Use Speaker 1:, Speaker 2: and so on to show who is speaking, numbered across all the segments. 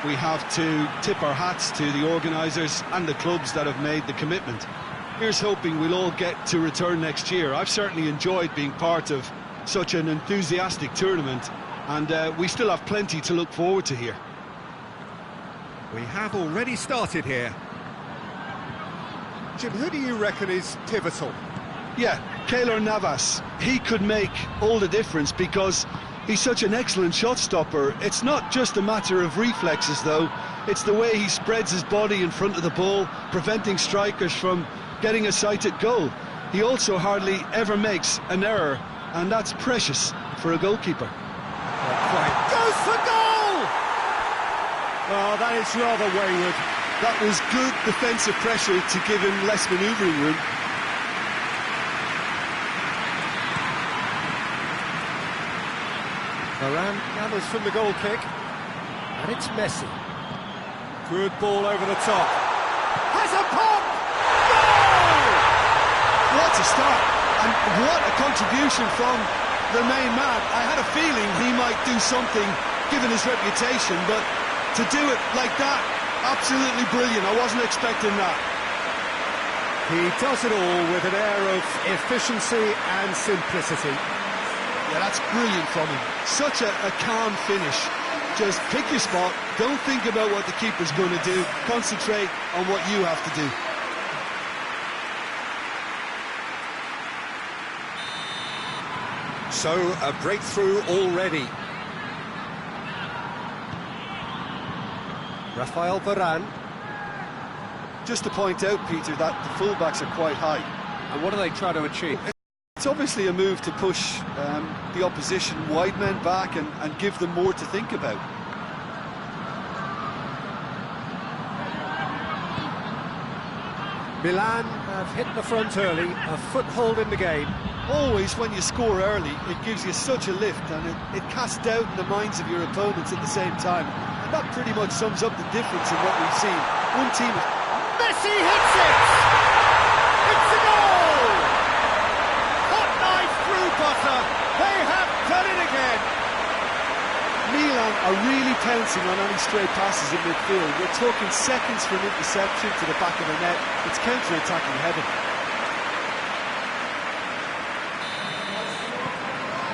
Speaker 1: we have to tip our hats to the organisers and the clubs that have made the commitment. Here's hoping we'll all get to return next year. I've certainly enjoyed being part of such an enthusiastic tournament, and we still have plenty to look forward to here.
Speaker 2: We have already started here. Jim, who do you reckon is pivotal?
Speaker 1: Yeah, Keylor Navas. He could make all the difference because he's such an excellent shot stopper. It's not just a matter of reflexes, though. It's the way he spreads his body in front of the ball, preventing strikers from getting a sighted goal. He also hardly ever makes an error, and that's precious for a goalkeeper.
Speaker 2: Goes for goal! Oh, that is rather wayward.
Speaker 1: That was good defensive pressure to give him less manoeuvring room.
Speaker 2: Varane gathers from the goal kick, and it's Messi. Good ball over the top. Has a pop! Goal!
Speaker 1: What a start, and what a contribution from the main man. I had a feeling he might do something, given his reputation, but to do it like that, absolutely brilliant. I wasn't expecting that.
Speaker 2: He does it all with an air of efficiency and simplicity.
Speaker 1: Yeah, that's brilliant from him. Such a calm finish. Just pick your spot, don't think about what the keeper's going to do, concentrate on what you have to do.
Speaker 2: So, a breakthrough already. Rafael Varane.
Speaker 1: Just to point out, Peter, that the fullbacks are quite high.
Speaker 2: And what are they trying to achieve?
Speaker 1: It's obviously a move to push the opposition wide men back and give them more to think about.
Speaker 2: Milan have hit the front early, a foothold in the game.
Speaker 1: Always when you score early, it gives you such a lift, and it casts doubt in the minds of your opponents at the same time. And that pretty much sums up the difference in what we've seen. One team...
Speaker 2: Messi hits it! It's a goal! Hot knife through butter. They have done it again.
Speaker 1: Milan are really pouncing on any stray passes in midfield. We're talking seconds from interception to the back of the net. It's counter-attacking heaven.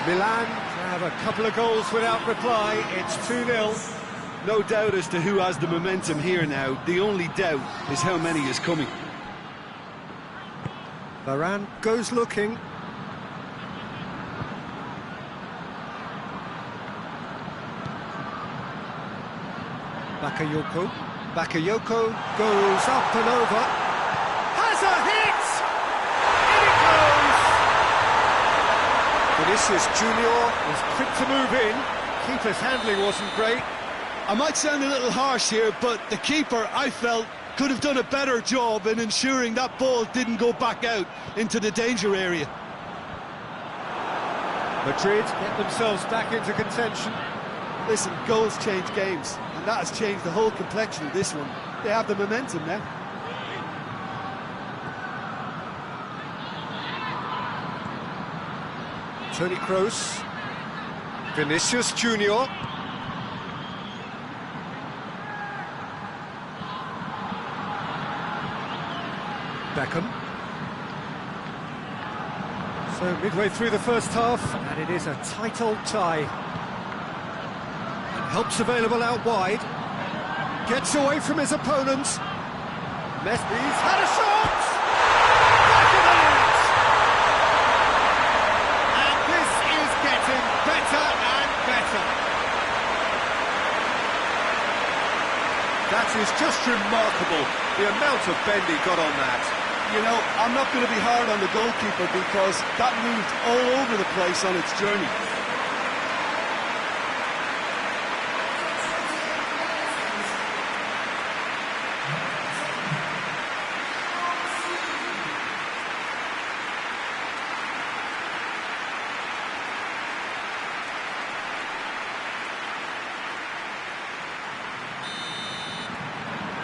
Speaker 2: Milan have a couple of goals without reply. It's 2-0.
Speaker 1: No doubt as to who has the momentum here now. The only doubt is how many is coming.
Speaker 2: Varane goes looking. Bakayoko goes up and over. Has a hit! In it goes! Vinicius Junior is quick to move in. Keeper's handling wasn't great.
Speaker 1: I might sound a little harsh here, but the keeper, I felt, could have done a better job in ensuring that ball didn't go back out into the danger area.
Speaker 2: Madrid get themselves back into contention.
Speaker 1: Listen, goals change games, and that has changed the whole complexion of this one. They have the momentum now.
Speaker 2: Toni Kroos. Vinicius Junior. Beckham. So midway through the first half, and it is a tight old tie. And help's available out wide. Gets away from his opponent. Messi's had a shot! Back of the net! And this is getting better and better. That is just remarkable, the amount of bend he got on that.
Speaker 1: You know, I'm not going to be hard on the goalkeeper because that moved all over the place on its journey.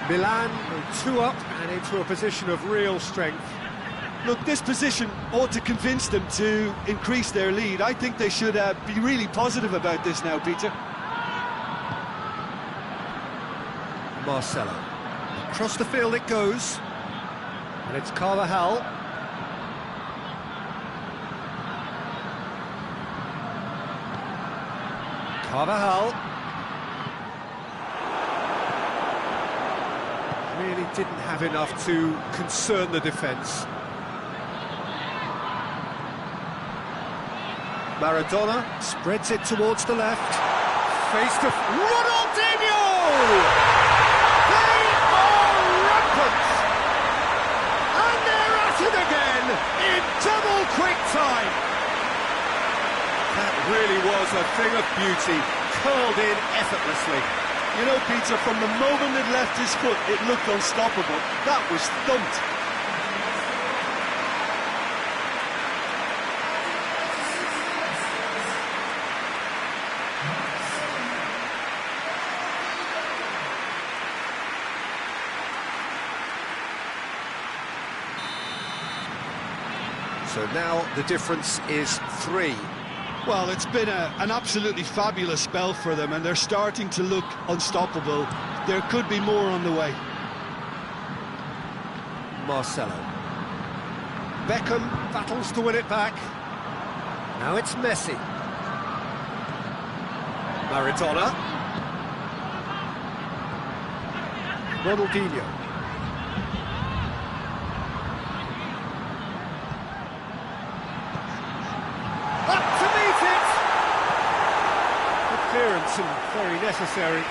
Speaker 2: Milan go 2 up and into a position of real strength.
Speaker 1: Look, this position ought to convince them to increase their lead. I think they should be really positive about this now, Peter.
Speaker 2: Marcelo. Across the field it goes. And it's Carvajal. Carvajal. Really didn't have enough to concern the defence. Maradona spreads it towards the left. Face to Ronaldinho! They are rampant! And they're at it again in double quick time. That really was a thing of beauty, curled in effortlessly.
Speaker 1: You know, Peter, from the moment it left his foot, it looked unstoppable. That was thumped.
Speaker 2: So now the difference is 3.
Speaker 1: Well, it's been an absolutely fabulous spell for them, and they're starting to look unstoppable. There could be more on the way.
Speaker 2: Marcelo. Beckham battles to win it back. Now it's Messi. Maradona. Ronaldinho. Clearance and very necessary.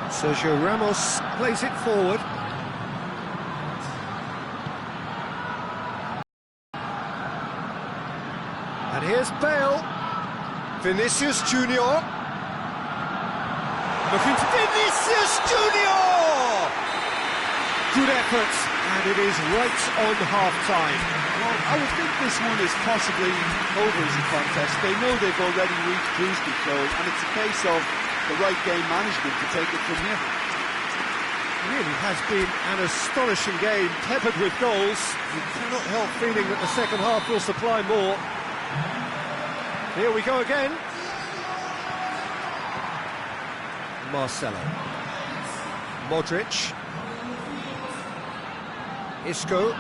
Speaker 2: Sergio Ramos plays it forward. And here's Bale. Vinicius Junior. Looking to Vinicius Junior! Good effort, and it is right on half-time.
Speaker 1: Well, I would think this one is possibly over as a contest. They know they've already reached cruise control, and it's a case of the right game management to take it from here.
Speaker 2: It really has been an astonishing game, peppered with goals. You cannot help feeling that the second half will supply more. Here we go again. Marcelo. Modric. Isco.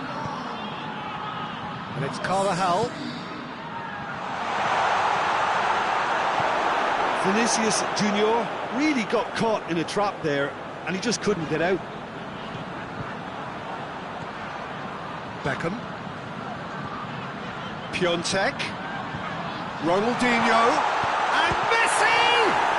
Speaker 2: And it's Carvajal.
Speaker 1: Vinicius Junior really got caught in a trap there, and he just couldn't get out.
Speaker 2: Beckham. Piontek. Ronaldinho. And Messi!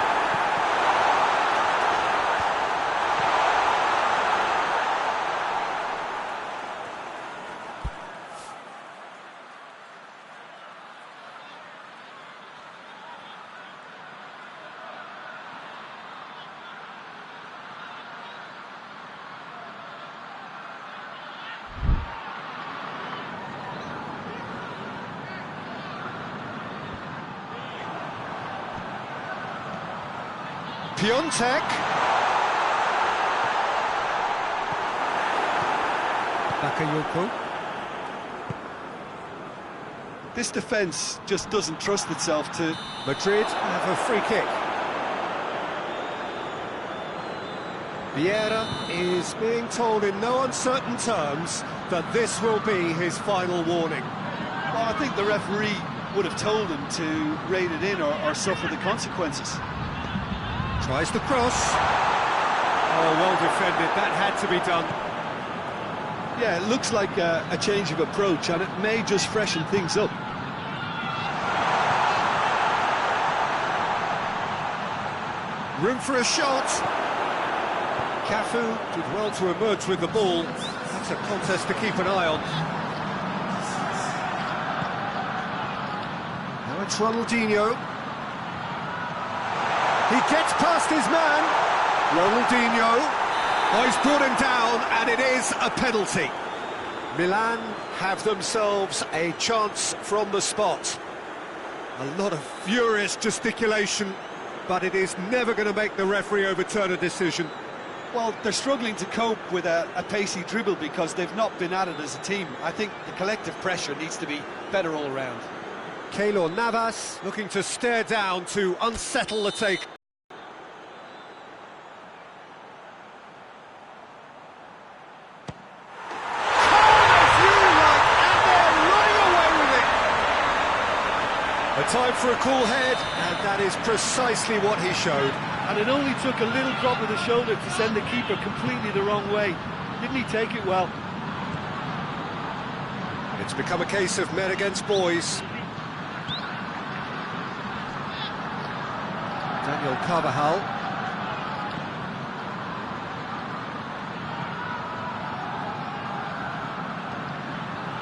Speaker 2: Piontek. Bakayoko.
Speaker 1: This defence just doesn't trust itself to...
Speaker 2: Madrid have a free kick. Vieira is being told in no uncertain terms that this will be his final warning.
Speaker 1: Well, I think the referee would have told him to rein it in or suffer the consequences.
Speaker 2: Tries the cross. Oh, well defended. That had to be done.
Speaker 1: Yeah, it looks like a change of approach, and it may just freshen things up.
Speaker 2: Room for a shot. Cafu did well to emerge with the ball. That's a contest to keep an eye on. Now it's Ronaldinho. He gets past his man. Ronaldinho. Oh, he's brought him down, and it is a penalty. Milan have themselves a chance from the spot. A lot of furious gesticulation, but it is never going to make the referee overturn a decision.
Speaker 1: Well, they're struggling to cope with a pacey dribble because they've not been at it as a team. I think the collective pressure needs to be better all round.
Speaker 2: Keylor Navas looking to stare down to unsettle the take. A time for a cool head, and that is precisely what he showed.
Speaker 1: And it only took a little drop of the shoulder to send the keeper completely the wrong way. Didn't he take it well?
Speaker 2: It's become a case of men against boys. Daniel Carvajal.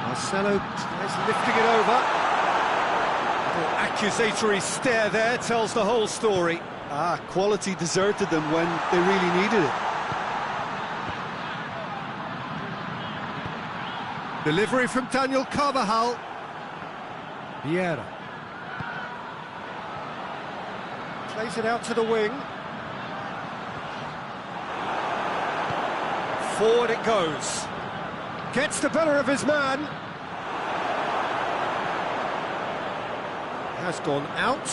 Speaker 2: Marcelo tries lifting it over. Accusatory stare there tells the whole story.
Speaker 1: Quality deserted them when they really needed it.
Speaker 2: Delivery from Daniel Carvajal. Vieira. Plays it out to the wing. Forward it goes. Gets the better of his man. Has gone out.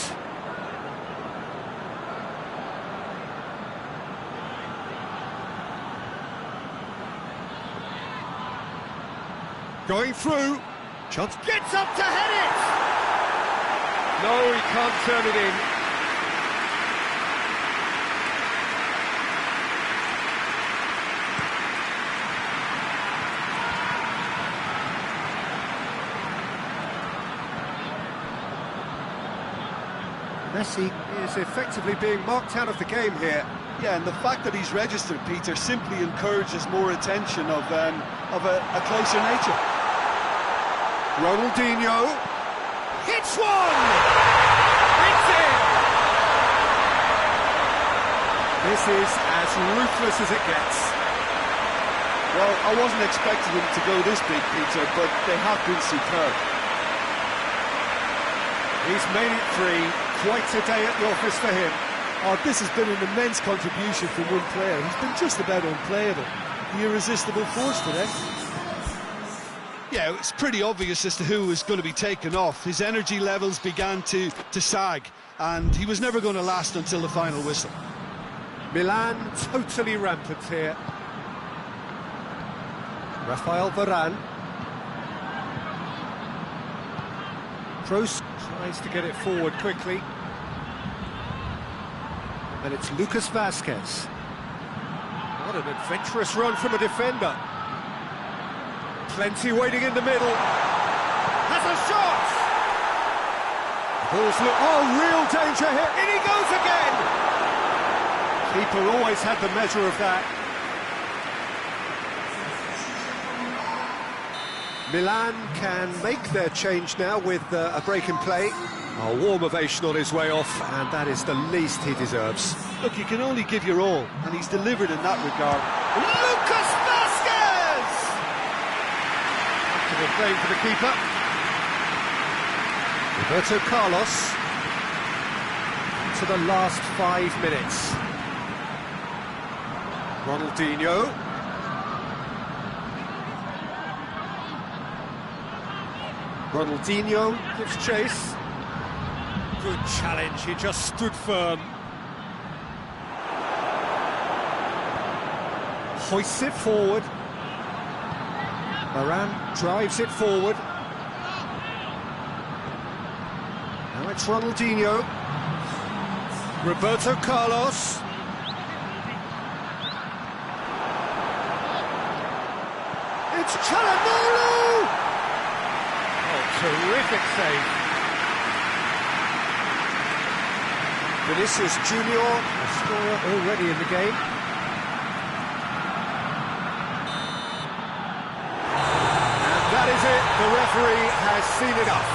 Speaker 2: Going through. Chance gets up to head it! No, he can't turn it in. Messi is effectively being marked out of the game here.
Speaker 1: Yeah, and the fact that he's registered, Peter, simply encourages more attention of a closer nature.
Speaker 2: Ronaldinho hits one! It's in! This is as ruthless as it gets.
Speaker 1: Well, I wasn't expecting them to go this big, Peter, but they have been superb.
Speaker 2: He's made it three. Quite a day at the office for him.
Speaker 1: Oh, this has been an immense contribution from one player. He's been just about unplayable. The irresistible force today. Yeah, it's pretty obvious as to who was going to be taken off. His energy levels began to sag, and he was never going to last until the final whistle.
Speaker 2: Milan totally rampant here. Rafael Varane. Kroos tries to get it forward quickly. And it's Lucas Vazquez. What an adventurous run from a defender. Plenty waiting in the middle. Has a shot! Ball's look. Oh, real danger here. In he goes again! Keeper always had the measure of that. Milan can make their change now with a break in play. A warm ovation on his way off, and that is the least he deserves.
Speaker 1: Look, you can only give your all, and he's delivered in that regard.
Speaker 2: Lucas Vazquez! Active playing for the keeper. Roberto Carlos. To the last 5 minutes. Ronaldinho. Ronaldinho gives chase. Good challenge, he just stood firm. Hoists it forward. Varane drives it forward. Now it's Ronaldinho. Roberto Carlos. It's Çalhanoğlu! Oh, terrific save. Vinicius Junior, a scorer already in the game. And that is it. The referee has seen enough.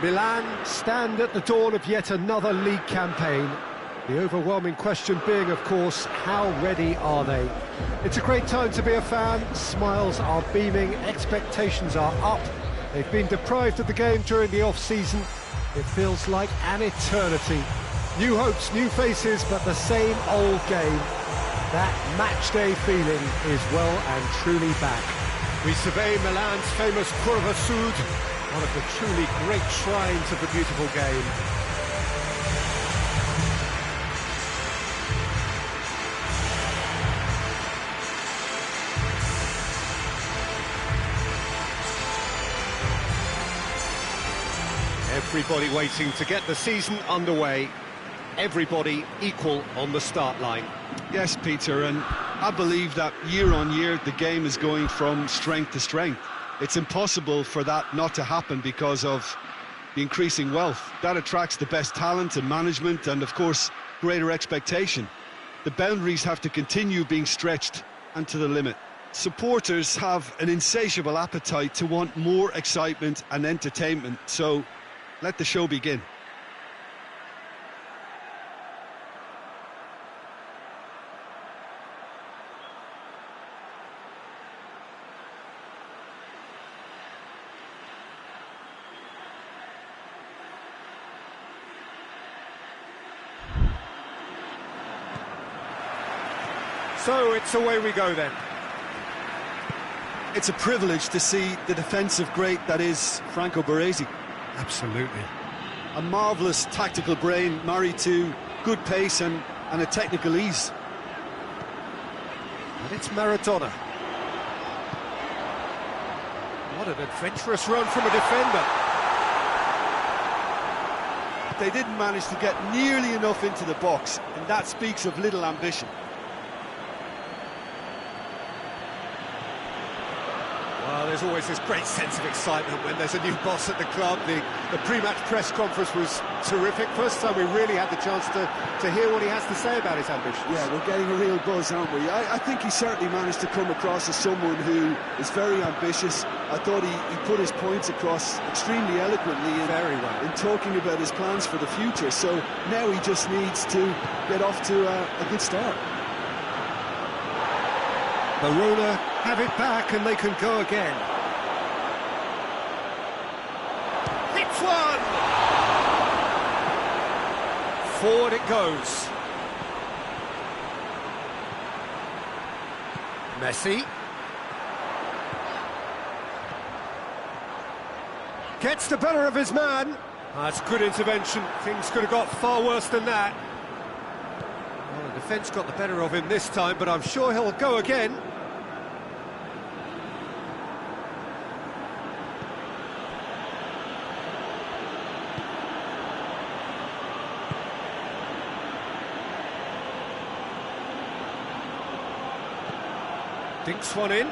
Speaker 2: Milan stand at the dawn of yet another league campaign. The overwhelming question being, of course, how ready are they? It's a great time to be a fan. Smiles are beaming, expectations are up. They've been deprived of the game during the off-season. It feels like an eternity. New hopes, new faces, but the same old game. That match-day feeling is well and truly back. We survey Milan's famous Curva Sud, one of the truly great shrines of the beautiful game. Everybody waiting to get the season underway. Everybody equal on the start line.
Speaker 1: Yes, Peter, and I believe that year on year the game is going from strength to strength. It's impossible for that not to happen because of the increasing wealth. That attracts the best talent and management and, of course, greater expectation. The boundaries have to continue being stretched and to the limit. Supporters have an insatiable appetite to want more excitement and entertainment, so let the show begin.
Speaker 2: So it's away we go then.
Speaker 1: It's a privilege to see the defensive great that is Franco Baresi.
Speaker 2: Absolutely.
Speaker 1: A marvellous tactical brain married to good pace and a technical ease.
Speaker 2: And it's Maradona. What an adventurous run from a defender.
Speaker 1: They didn't manage to get nearly enough into the box, and that speaks of little ambition.
Speaker 2: Well, there's always this great sense of excitement when there's a new boss at the club. The pre-match press conference was terrific. First time we really had the chance to hear what he has to say about his ambitions.
Speaker 1: Yeah, we're getting a real buzz, aren't we? I think he certainly managed to come across as someone who is very ambitious. I thought he put his points across extremely eloquently in talking about his plans for the future. So now he just needs to get off to a good start.
Speaker 2: Verona have it back and they can go again. Hits one! Forward it goes. Messi. Gets the better of his man. That's good intervention. Things could have got far worse than that. Well, the defence got the better of him this time, but I'm sure he'll go again. Dinks one in.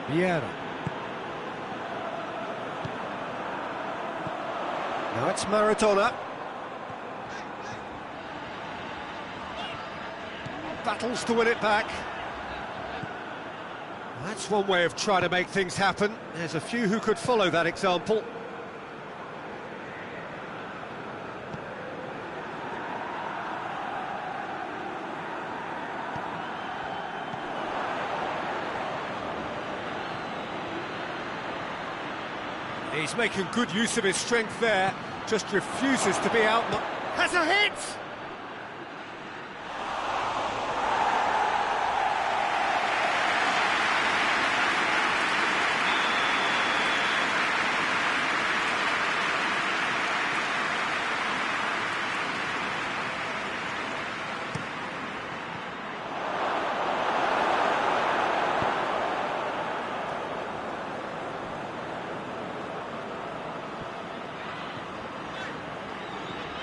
Speaker 2: Vieira. Now it's Maradona. Battles to win it back. That's one way of trying to make things happen. There's a few who could follow that example. He's making good use of his strength there, just refuses to be out. Has a hit!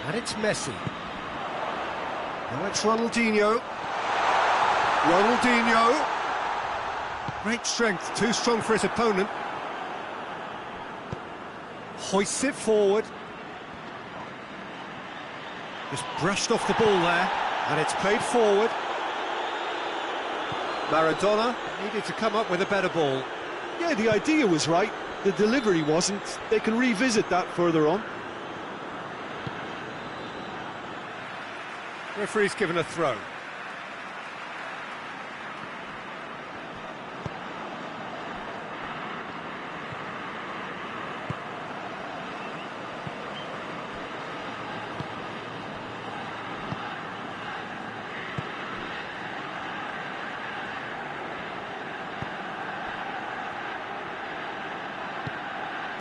Speaker 2: And it's Messi. Now it's Ronaldinho. Ronaldinho. Great strength, too strong for his opponent. Hoists it forward. Just brushed off the ball there, and it's played forward. Maradona needed to come up with a better ball.
Speaker 1: Yeah, the idea was right, the delivery wasn't. They can revisit that further on.
Speaker 2: Referee's given a throw.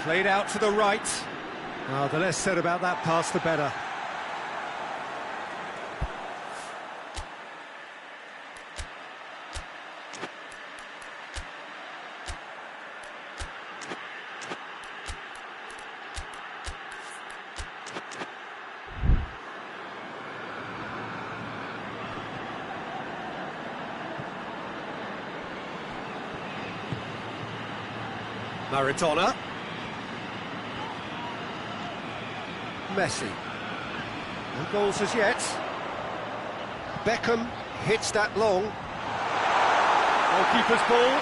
Speaker 2: Played out to the right. Oh, the less said about that pass, the better. Maradona. Messi. No goals as yet. Beckham hits that long. Goalkeeper's ball.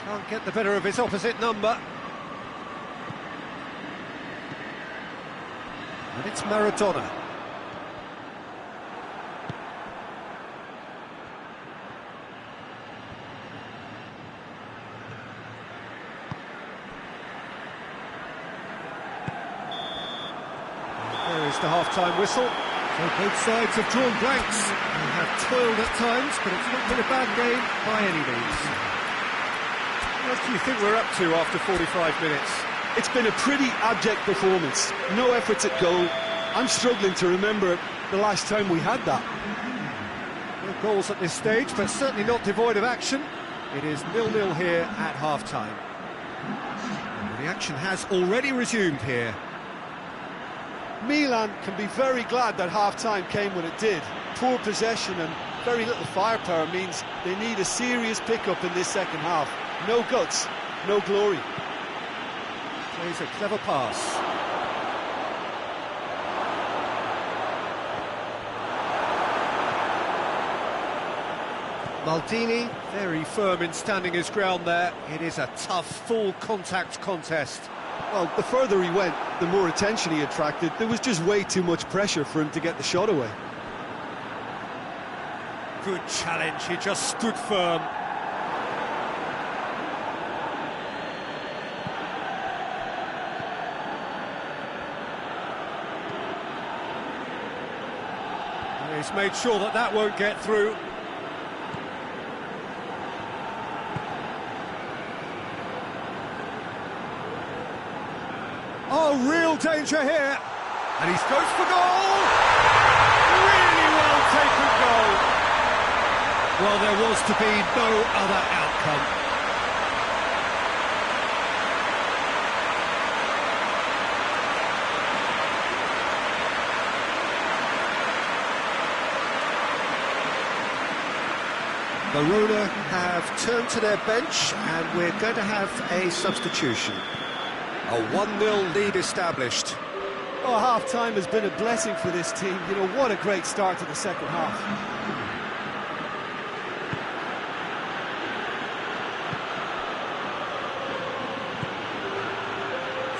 Speaker 2: Can't get the better of his opposite number. And it's Maradona. There is the half-time whistle. So both sides have drawn blanks and have toiled at times, but it's not been a bad game by any means. What do you think we're up to after 45 minutes?
Speaker 1: It's been a pretty abject performance. No efforts at goal. I'm struggling to remember the last time we had that.
Speaker 2: No goals at this stage, but certainly not devoid of action. It is 0-0 here at half-time. The action has already resumed here.
Speaker 1: Milan can be very glad that half-time came when it did. Poor possession and very little firepower means they need a serious pick-up in this second half. No guts, no glory.
Speaker 2: Plays a clever pass. Maldini, very firm in standing his ground there. It is a tough, full-contact contest.
Speaker 1: Well, the further he went, the more attention he attracted. There was just way too much pressure for him to get the shot away.
Speaker 2: Good challenge, he just stood firm. He's made sure that that won't get through. Oh, real danger here. And he goes for goal. Really well taken goal. Well, there was to be no other outcome. Verona have turned to their bench and we're going to have a substitution. A 1-0 lead established.
Speaker 1: Oh, half-time has been a blessing for this team. You know, what a great start to the second half.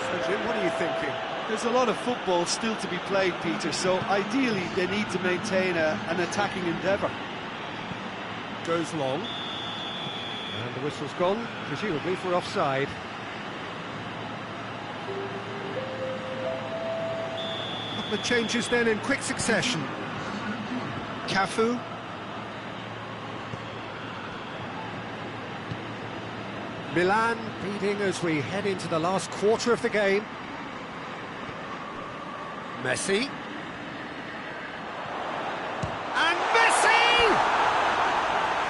Speaker 2: So, Jim, what are you thinking?
Speaker 1: There's a lot of football still to be played, Peter, so ideally they need to maintain an attacking endeavour.
Speaker 2: Goes long. And the whistle's gone, presumably for offside. The changes then in quick succession. Cafu. Milan leading as we head into the last quarter of the game. Messi. And Messi!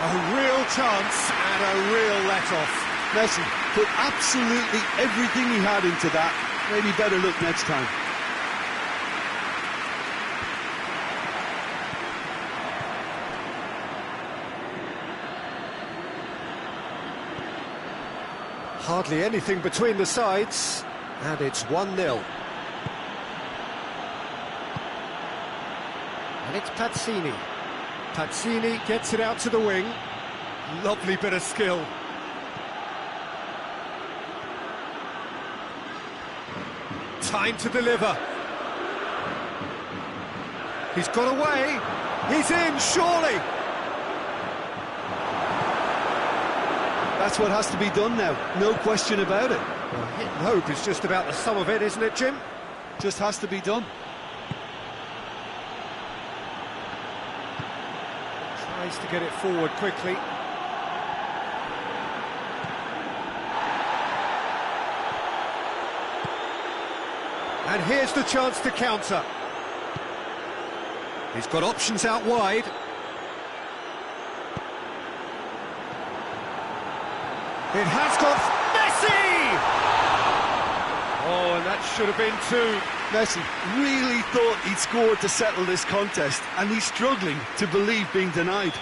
Speaker 2: A real chance and a real let-off.
Speaker 1: Messi put absolutely everything he had into that. Maybe better look next time.
Speaker 2: Hardly anything between the sides, and it's 1-0. And it's Pes2020. Pes2020 gets it out to the wing. Lovely bit of skill. Time to deliver. He's got away. He's in, surely.
Speaker 1: That's what has to be done now, no question about it.
Speaker 2: Well, hit and hope is just about the sum of it, isn't it, Jim?
Speaker 1: Just has to be done.
Speaker 2: Tries to get it forward quickly. And here's the chance to counter. He's got options out wide. It has got Messi! Oh, and that should have been two.
Speaker 1: Messi really thought he'd scored to settle this contest, and he's struggling to believe being denied.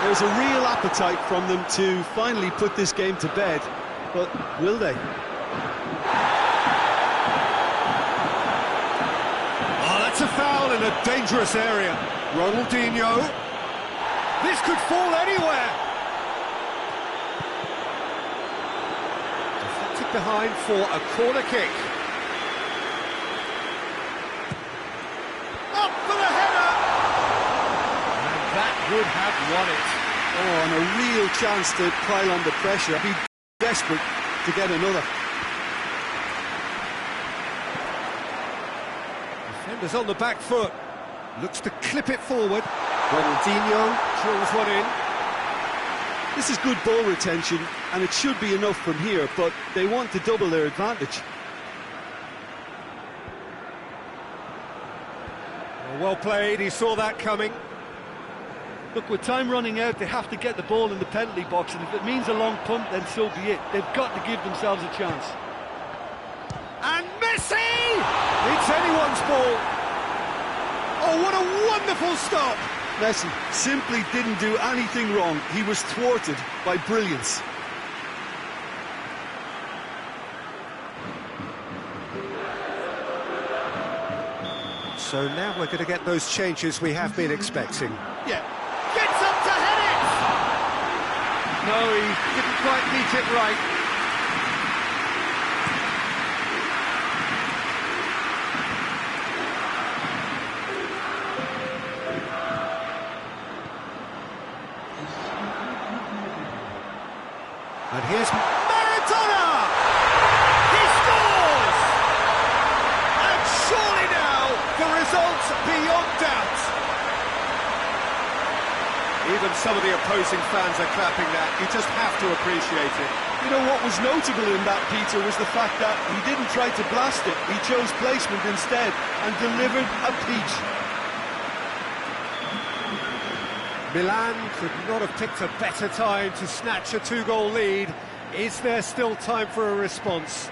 Speaker 1: There's a real appetite from them to finally put this game to bed, but will they?
Speaker 2: Oh, that's a foul in a dangerous area. Ronaldinho. This could fall anywhere. Deflected behind for a corner kick. Up for the header! And that would have won it.
Speaker 1: Oh, and a real chance to pile on the pressure. Be desperate to get another.
Speaker 2: Defenders on the back foot. Looks to clip it forward. Ronaldinho drills one in.
Speaker 1: This is good ball retention, and it should be enough from here, but they want to double their advantage.
Speaker 2: Well played, he saw that coming.
Speaker 1: Look, with time running out, they have to get the ball in the penalty box, and if it means a long punt, then so be it. They've got to give themselves a chance.
Speaker 2: And Messi! It's anyone's ball. Oh, what a wonderful stop!
Speaker 1: Messi simply didn't do anything wrong. He was thwarted by brilliance.
Speaker 2: So now we're going to get those changes we have been expecting.
Speaker 1: Yeah.
Speaker 2: Gets up to head it! No, he didn't quite beat it right. And here's Maradona! He scores! And surely now, the result's beyond doubt. Even some of the opposing fans are clapping that. You just have to appreciate it.
Speaker 1: You know, what was notable in that, Peter, was the fact that he didn't try to blast it. He chose placement instead and delivered a peach.
Speaker 2: Milan could not have picked a better time to snatch a two-goal lead. Is there still time for a response?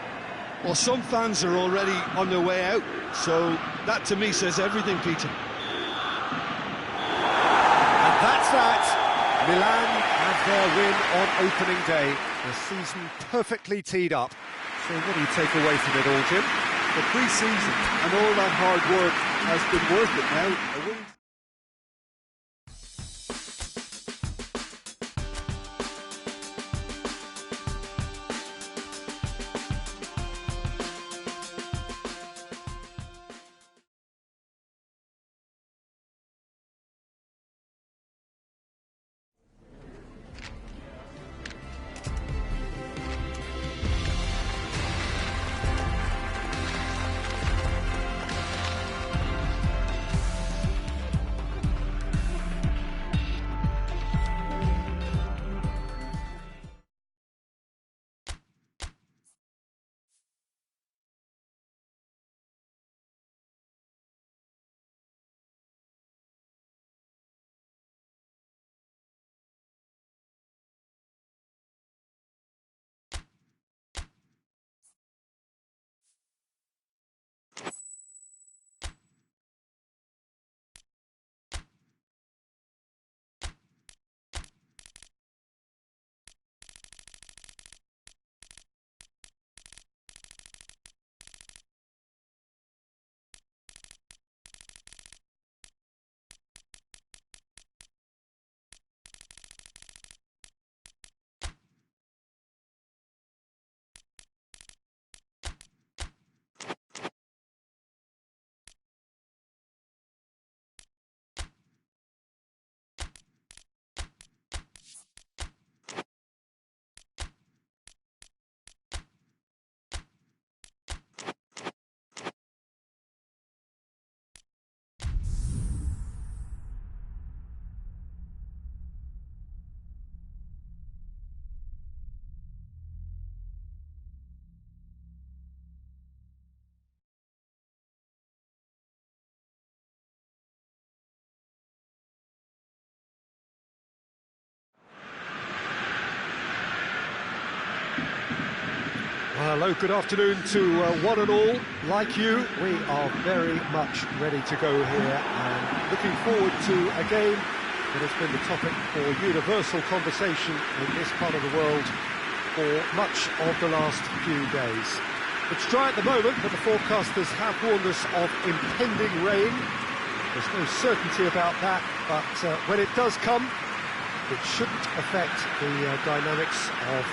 Speaker 1: Well, some fans are already on their way out, so that to me says everything, Peter.
Speaker 2: And that's that. Milan have their win on opening day. The season perfectly teed up. So what do you take away from it all, Jim?
Speaker 1: The pre-season and all that hard work has been worth it now. A win.
Speaker 2: Hello, good afternoon to one and all. Like you, we are very much ready to go here and looking forward to a game that has been the topic for universal conversation in this part of the world for much of the last few days. It's dry at the moment, but the forecasters have warned us of impending rain. There's no certainty about that, but when it does come, it shouldn't affect the dynamics of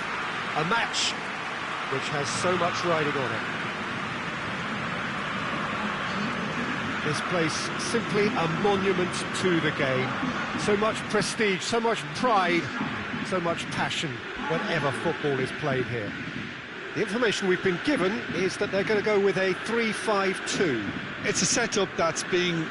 Speaker 2: a match which has so much riding on it. This place simply a monument to the game. So much prestige, so much pride, so much passion whenever football is played here. The information we've been given is that they're going to go with a 3-5-2.
Speaker 1: It's a setup that's been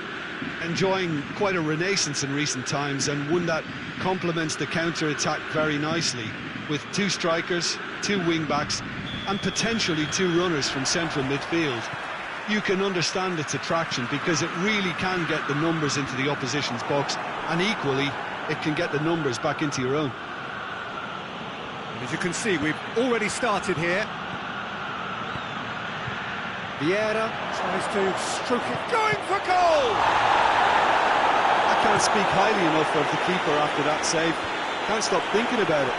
Speaker 1: enjoying quite a renaissance in recent times, and one that complements the counter-attack very nicely, with two strikers, two wing-backs, and potentially two runners from central midfield. You can understand its attraction because it really can get the numbers into the opposition's box, and equally, it can get the numbers back into your own.
Speaker 2: And as you can see, we've already started here. Vieira tries to stroke it, going for goal!
Speaker 1: I can't speak highly enough of the keeper after that save. Can't stop thinking about it.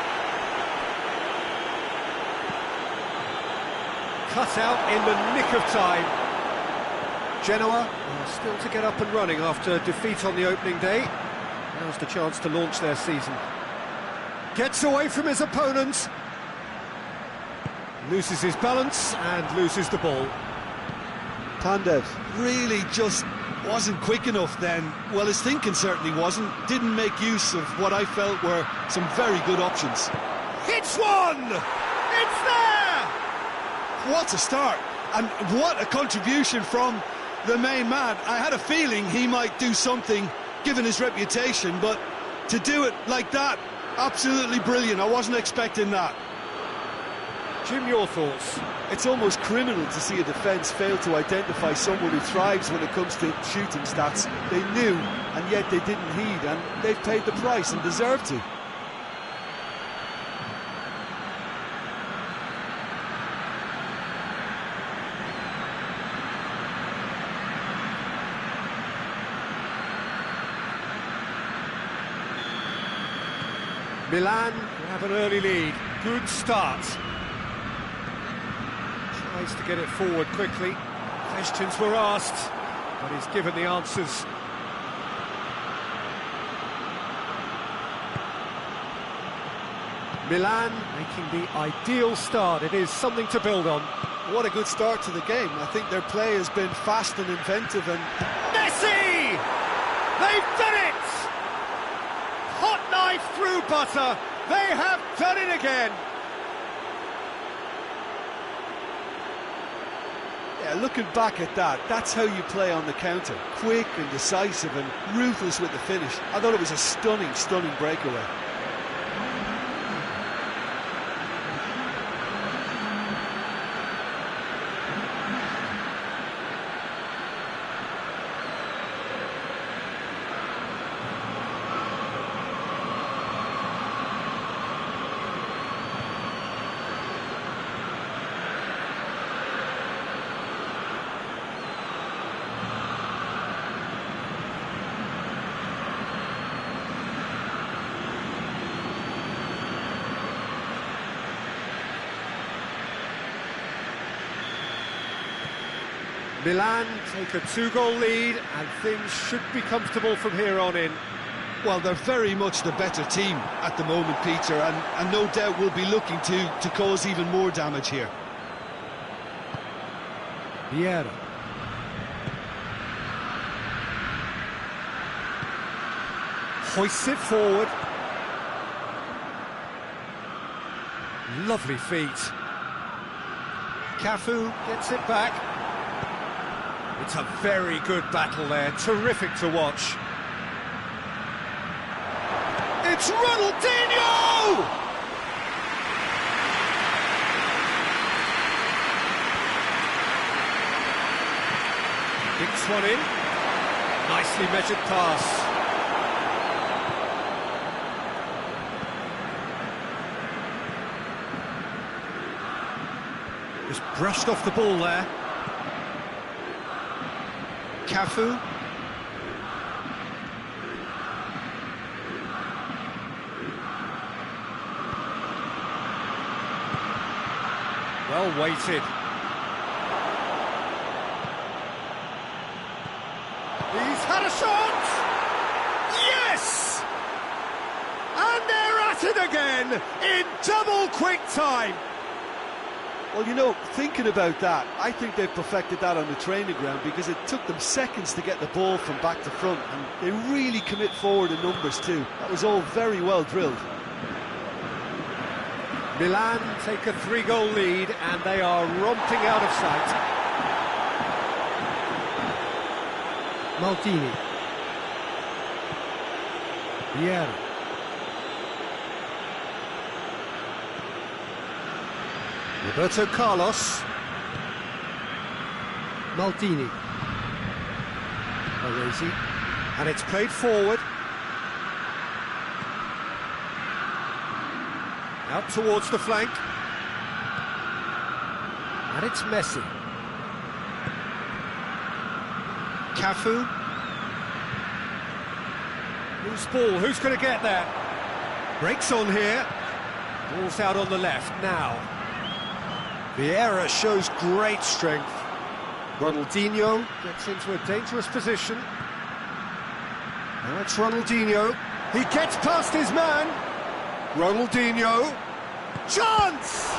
Speaker 2: Cut out in the nick of time. Genoa are still to get up and running after defeat on the opening day. Now's the chance to launch their season. Gets away from his opponent. Loses his balance and loses the ball.
Speaker 1: Pandev really just wasn't quick enough then. Well, his thinking certainly wasn't. Didn't make use of what I felt were some very good options.
Speaker 2: Hits one! It's there!
Speaker 1: What a start, and what a contribution from the main man. I had a feeling he might do something, given his reputation, but to do it like that, absolutely brilliant. I wasn't expecting that.
Speaker 2: Jim, your thoughts?
Speaker 1: It's almost criminal to see a defence fail to identify someone who thrives when it comes to shooting stats. They knew, and yet they didn't heed, and they've paid the price and deserve to.
Speaker 2: Milan have an early lead. Good start. Tries to get it forward quickly. Questions were asked, but he's given the answers. Milan making the ideal start. It is something to build on.
Speaker 1: What a good start to the game. I think their play has been fast and inventive, and...
Speaker 2: Messi! They've done it! Hot knife through butter. They have done it again.
Speaker 1: Yeah, looking back at that, that's how you play on the counter. Quick and decisive and ruthless with the finish. I thought it was a stunning, stunning breakaway.
Speaker 2: Milan take a 2-goal lead, and things should be comfortable from here on in.
Speaker 1: Well, they're very much the better team at the moment, Peter, and no doubt will be looking to cause even more damage here.
Speaker 2: Vieira. Hoists it forward. Lovely feet. Cafu gets it back. It's a very good battle there, terrific to watch. It's Ronaldinho! Dinks one in. Nicely measured pass. Just brushed off the ball there. Cafu. Well weighted. He's had a shot! Yes! And they're at it again in double quick time.
Speaker 1: Well, you know, thinking about that, I think they've perfected that on the training ground because it took them seconds to get the ball from back to front, and they really commit forward in numbers too. That was all very well drilled.
Speaker 2: Milan take a 3-goal lead and they are romping out of sight. Maldini. Vieira. Roberto Carlos. Maldini. Baresi. And it's played forward. Out towards the flank. And it's Messi. Cafu. Loose ball, who's going to get there? Breaks on here. Ball's out on the left now. Vieira shows great strength. Ronaldinho gets into a dangerous position. Now it's Ronaldinho. He gets past his man. Ronaldinho. Chance!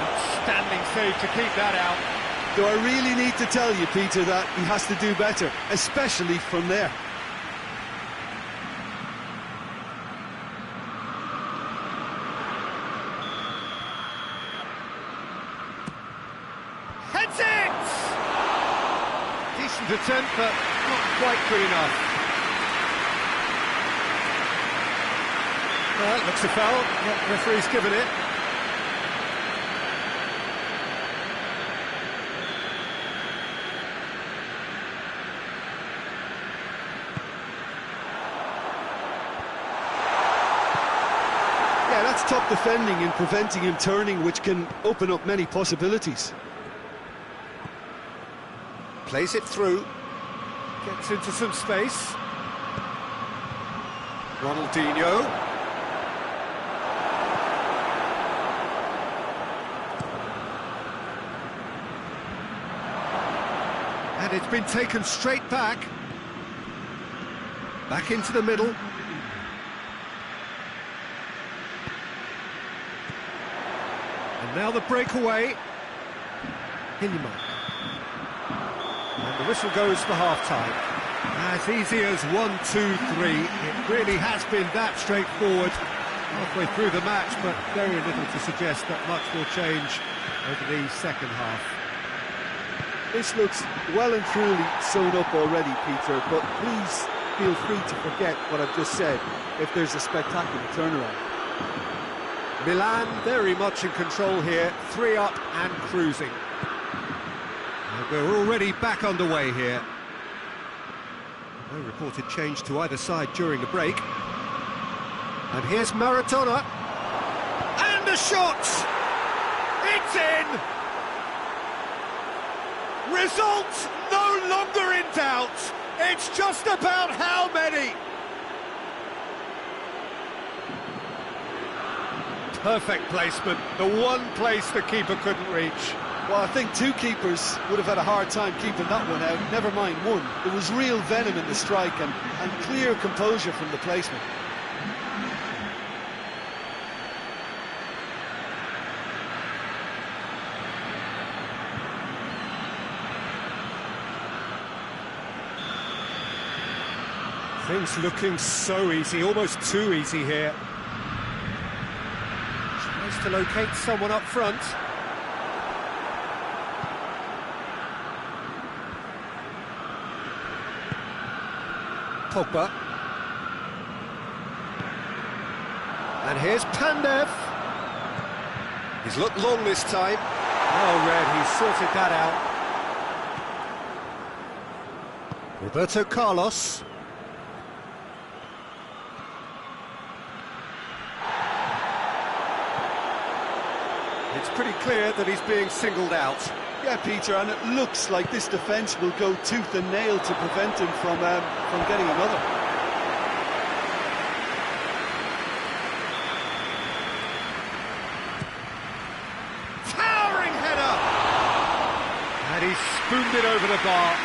Speaker 2: Outstanding save to keep that out.
Speaker 1: Do I really need to tell you, Peter, that he has to do better, especially from there?
Speaker 2: Heads it! Decent attempt, but not quite good enough. Well, looks a foul. The referee's given it.
Speaker 1: Yeah, that's top defending and preventing him turning, which can open up many possibilities.
Speaker 2: Plays it through. Gets into some space. Ronaldinho. And it's been taken straight back. Back into the middle. And now the breakaway. Hinneman. And the whistle goes for half-time. As easy as 1, 2, 3. It really has been that straightforward halfway through the match, but very little to suggest that much will change over the second half.
Speaker 1: This looks well and truly sewn up already, Peter, but please feel free to forget what I've just said if there's a spectacular turnaround.
Speaker 2: Milan very much in control here, 3 up and cruising. And we're already back underway here. No reported change to either side during the break. And here's Maradona. And a shot! It's in! Result no longer in doubt. It's just about how many. Perfect placement, the one place the keeper couldn't reach.
Speaker 1: Well, I think two keepers would have had a hard time keeping that one out, never mind one. There was real venom in the strike and clear composure from the placement.
Speaker 2: Things looking so easy, almost too easy here. Tries to locate someone up front. Pogba. And here's Pandev. He's looked long this time. Oh, Red, he's sorted that out. Roberto Carlos. It's it's pretty clear that he's being singled out.
Speaker 1: Yeah, Peter, and it looks like this defence will go tooth and nail to prevent him from getting another.
Speaker 2: Towering header! And he's spooned it over the bar.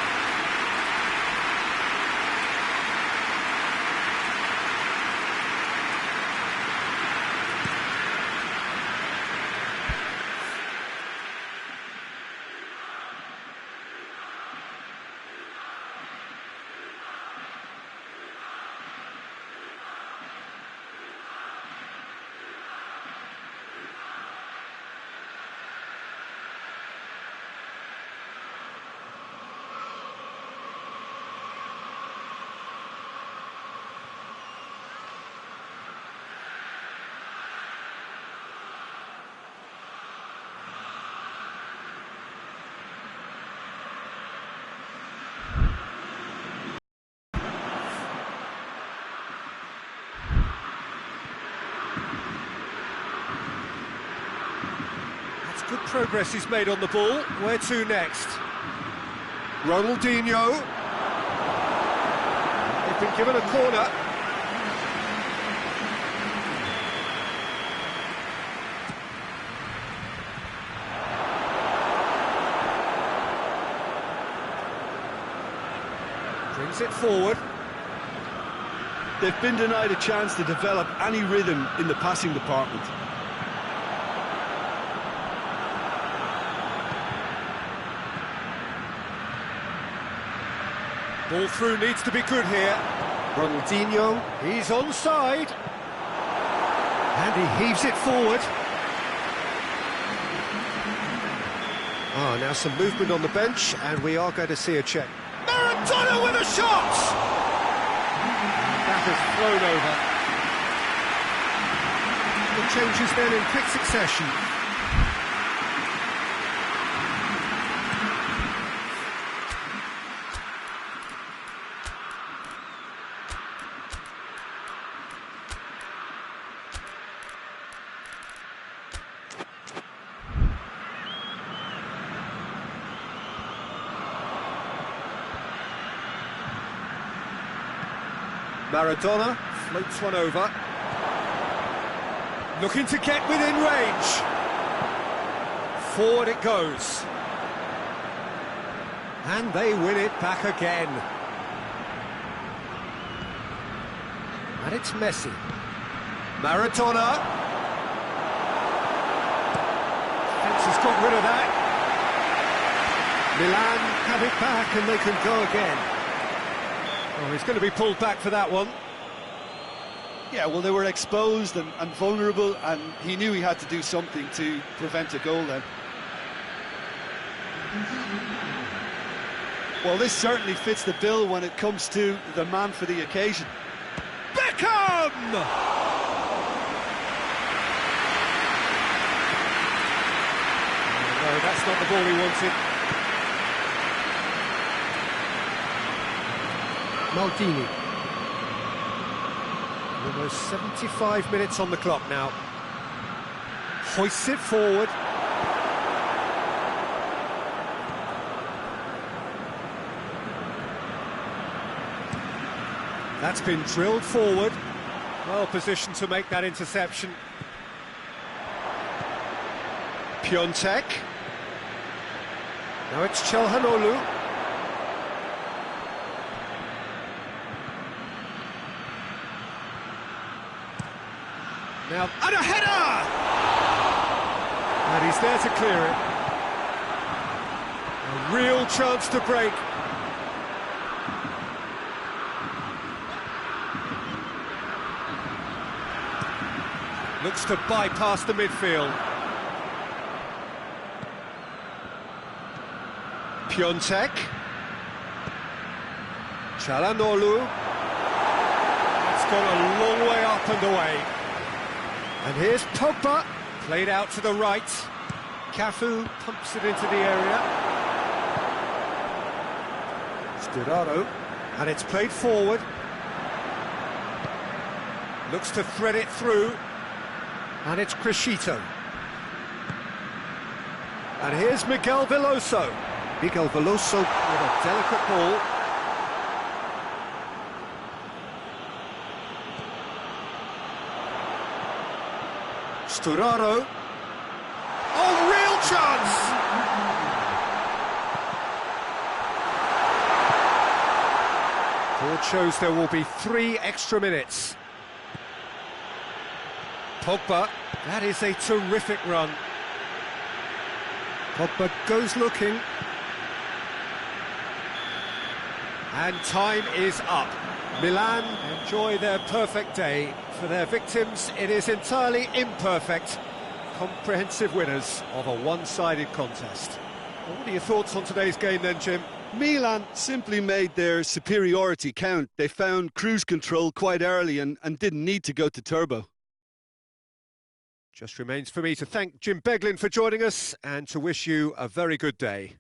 Speaker 2: Good progress he's made on the ball. Where to next? Ronaldinho. They've been given a corner. Brings it forward.
Speaker 1: They've been denied a chance to develop any rhythm in the passing department.
Speaker 2: Ball through needs to be good here. Ronaldinho, he's onside. And he heaves it forward. Now some movement on the bench, and we are going to see a check. Maradona with a shot! That has flown over. The changes then in quick succession. Maradona floats one over. Looking to get within range. Forward it goes. And they win it back again. And it's Messi. Maradona. Fence has got rid of that. Milan have it back and they can go again. Oh, he's going to be pulled back for that one.
Speaker 1: Yeah, well, they were exposed and vulnerable, and he knew he had to do something to prevent a goal then. Well, this certainly fits the bill when it comes to the man for the occasion.
Speaker 2: Beckham! No, that's not the ball he wanted. Maldini. Almost 75 minutes on the clock now. Hoists it forward. That's been drilled forward. Well positioned to make that interception. Piontek. Now it's Çalhanoğlu. Now, and a header! And he's there to clear it. A real chance to break. Looks to bypass the midfield. Piontek. Çalhanoğlu. It's gone a long way up and away. And here's Pogba, played out to the right. Cafu pumps it into the area. Sturaro, and it's played forward. Looks to thread it through. And it's Crescito. And here's Miguel Veloso. Miguel Veloso with a delicate ball. Sturaro. Oh, real chance! Board shows there will be 3 extra minutes. Pogba, that is a terrific run. Pogba goes looking. And time is up. Milan enjoy their perfect day. For their victims, it is entirely imperfect. Comprehensive winners of a one-sided contest. Well, what are your thoughts on today's game then, Jim?
Speaker 1: Milan simply made their superiority count. They found cruise control quite early and didn't need to go to turbo.
Speaker 2: Just remains for me to thank Jim Beglin for joining us and to wish you a very good day.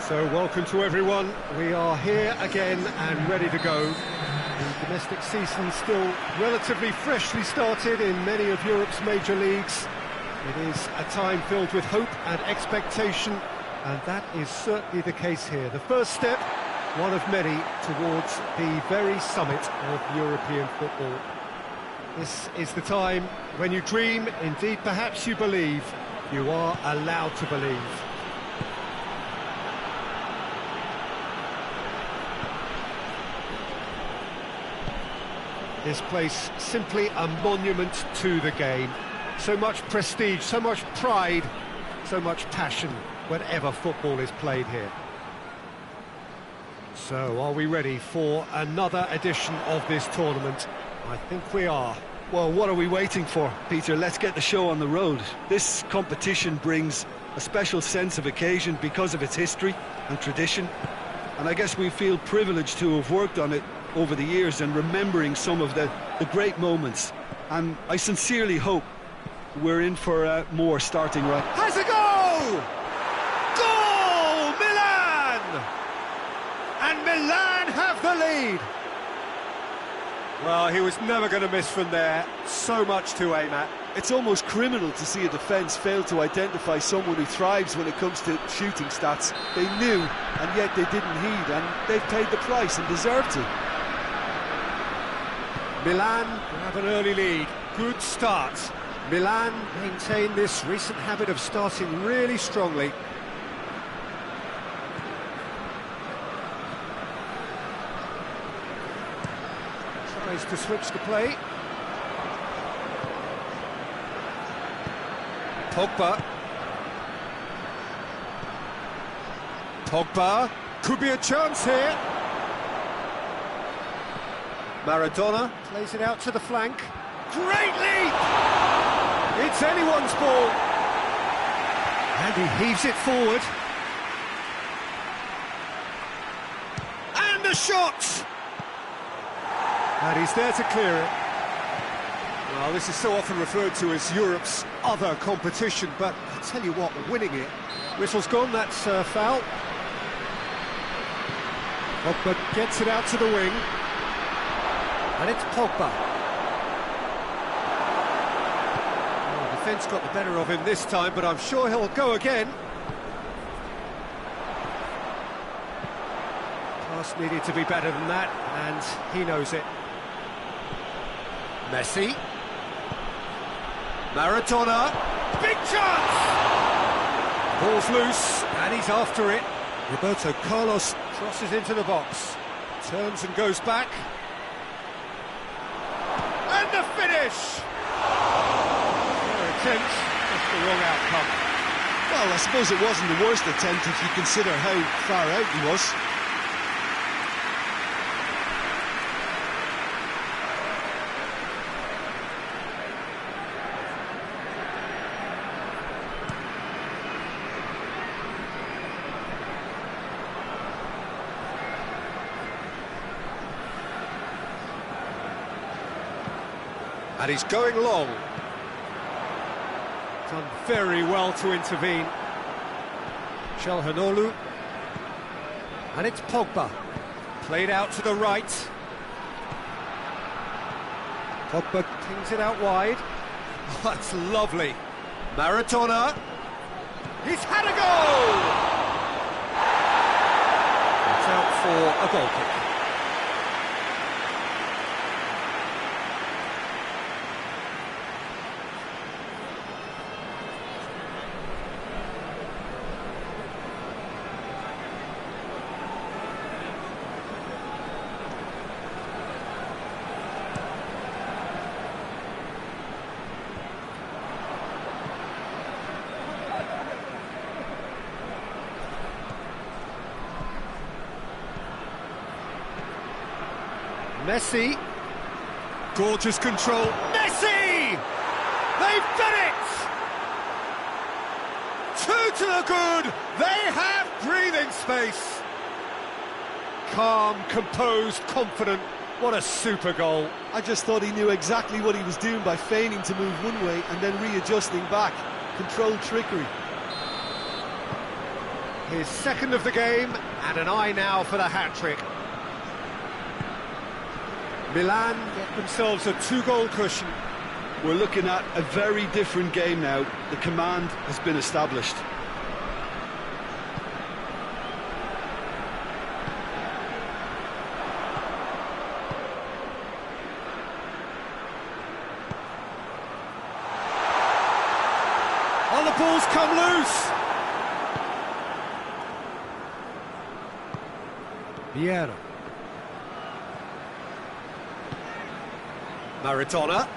Speaker 2: So welcome to everyone. We are here again and ready to go. The domestic season still relatively freshly started in many of Europe's major leagues. It is a time filled with hope and expectation, and that is certainly the case here. The first step, one of many, towards the very summit of European football. This is the time when you dream, indeed perhaps you believe. You are allowed to believe. This place simply a monument to the game. So much prestige, so much pride, so much passion whenever football is played here. So, are we ready for another edition of this tournament? I think we are.
Speaker 1: Well, what are we waiting for, Peter? Let's get the show on the road. This competition brings a special sense of occasion because of its history and tradition. And I guess we feel privileged to have worked on it over the years and remembering some of the great moments. And I sincerely hope we're in for more starting right.
Speaker 2: Has a goal! Goal! Milan! And Milan have the lead. Well, he was never going to miss from there. So much to aim at.
Speaker 1: It's almost criminal to see a defence fail to identify someone who thrives when it comes to shooting stats. They knew, and yet they didn't heed, and they've paid the price and deserve to.
Speaker 2: Milan have an early lead. Good start. Milan maintain this recent habit of starting really strongly. Tries to switch the play. Pogba. Pogba. Could be a chance here. Maradona plays it out to the flank. Great leap! It's anyone's ball. And he heaves it forward. And a shot! And he's there to clear it. Well, this is so often referred to as Europe's other competition, but I tell you what, winning it. Whistle's gone, that's foul. Pogba gets it out to the wing. And it's Pogba. Oh, the defence got the better of him this time, but I'm sure he'll go again. Pass needed to be better than that, and he knows it. Messi. Maradona. Big chance! Ball's loose, and he's after it. Roberto Carlos crosses into the box. Turns and goes back. And the finish! Fair attempt, just the wrong outcome.
Speaker 1: Well, I suppose it wasn't the worst attempt if you consider how far out he was.
Speaker 2: And he's going long. Done very well to intervene. Çalhanoğlu. And it's Pogba. Played out to the right. Pogba pings it out wide. Oh, that's lovely. Maradona. He's had a goal! It's out for a goal kick. Messi. Gorgeous control. Messi! They've done it! Two to the good. They have breathing space. Calm, composed, confident. What a super goal.
Speaker 1: I just thought he knew exactly what he was doing by feigning to move one way and then readjusting back. Controlled trickery.
Speaker 2: His second of the game, and an eye now for the hat-trick. Milan get themselves a 2-goal cushion.
Speaker 1: We're looking at a very different game now. The command has been established.
Speaker 2: Oh, the ball's come loose! Vieira. Maradona.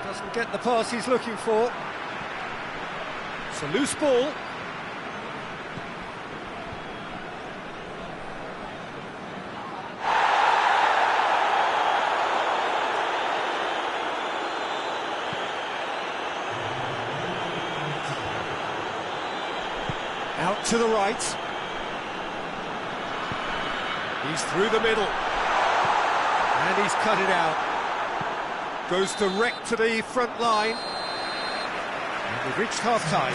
Speaker 2: Doesn't get the pass he's looking for. It's a loose ball. Out to the right. He's through the middle. And he's cut it out. Goes direct to the front line. And we've reached half-time.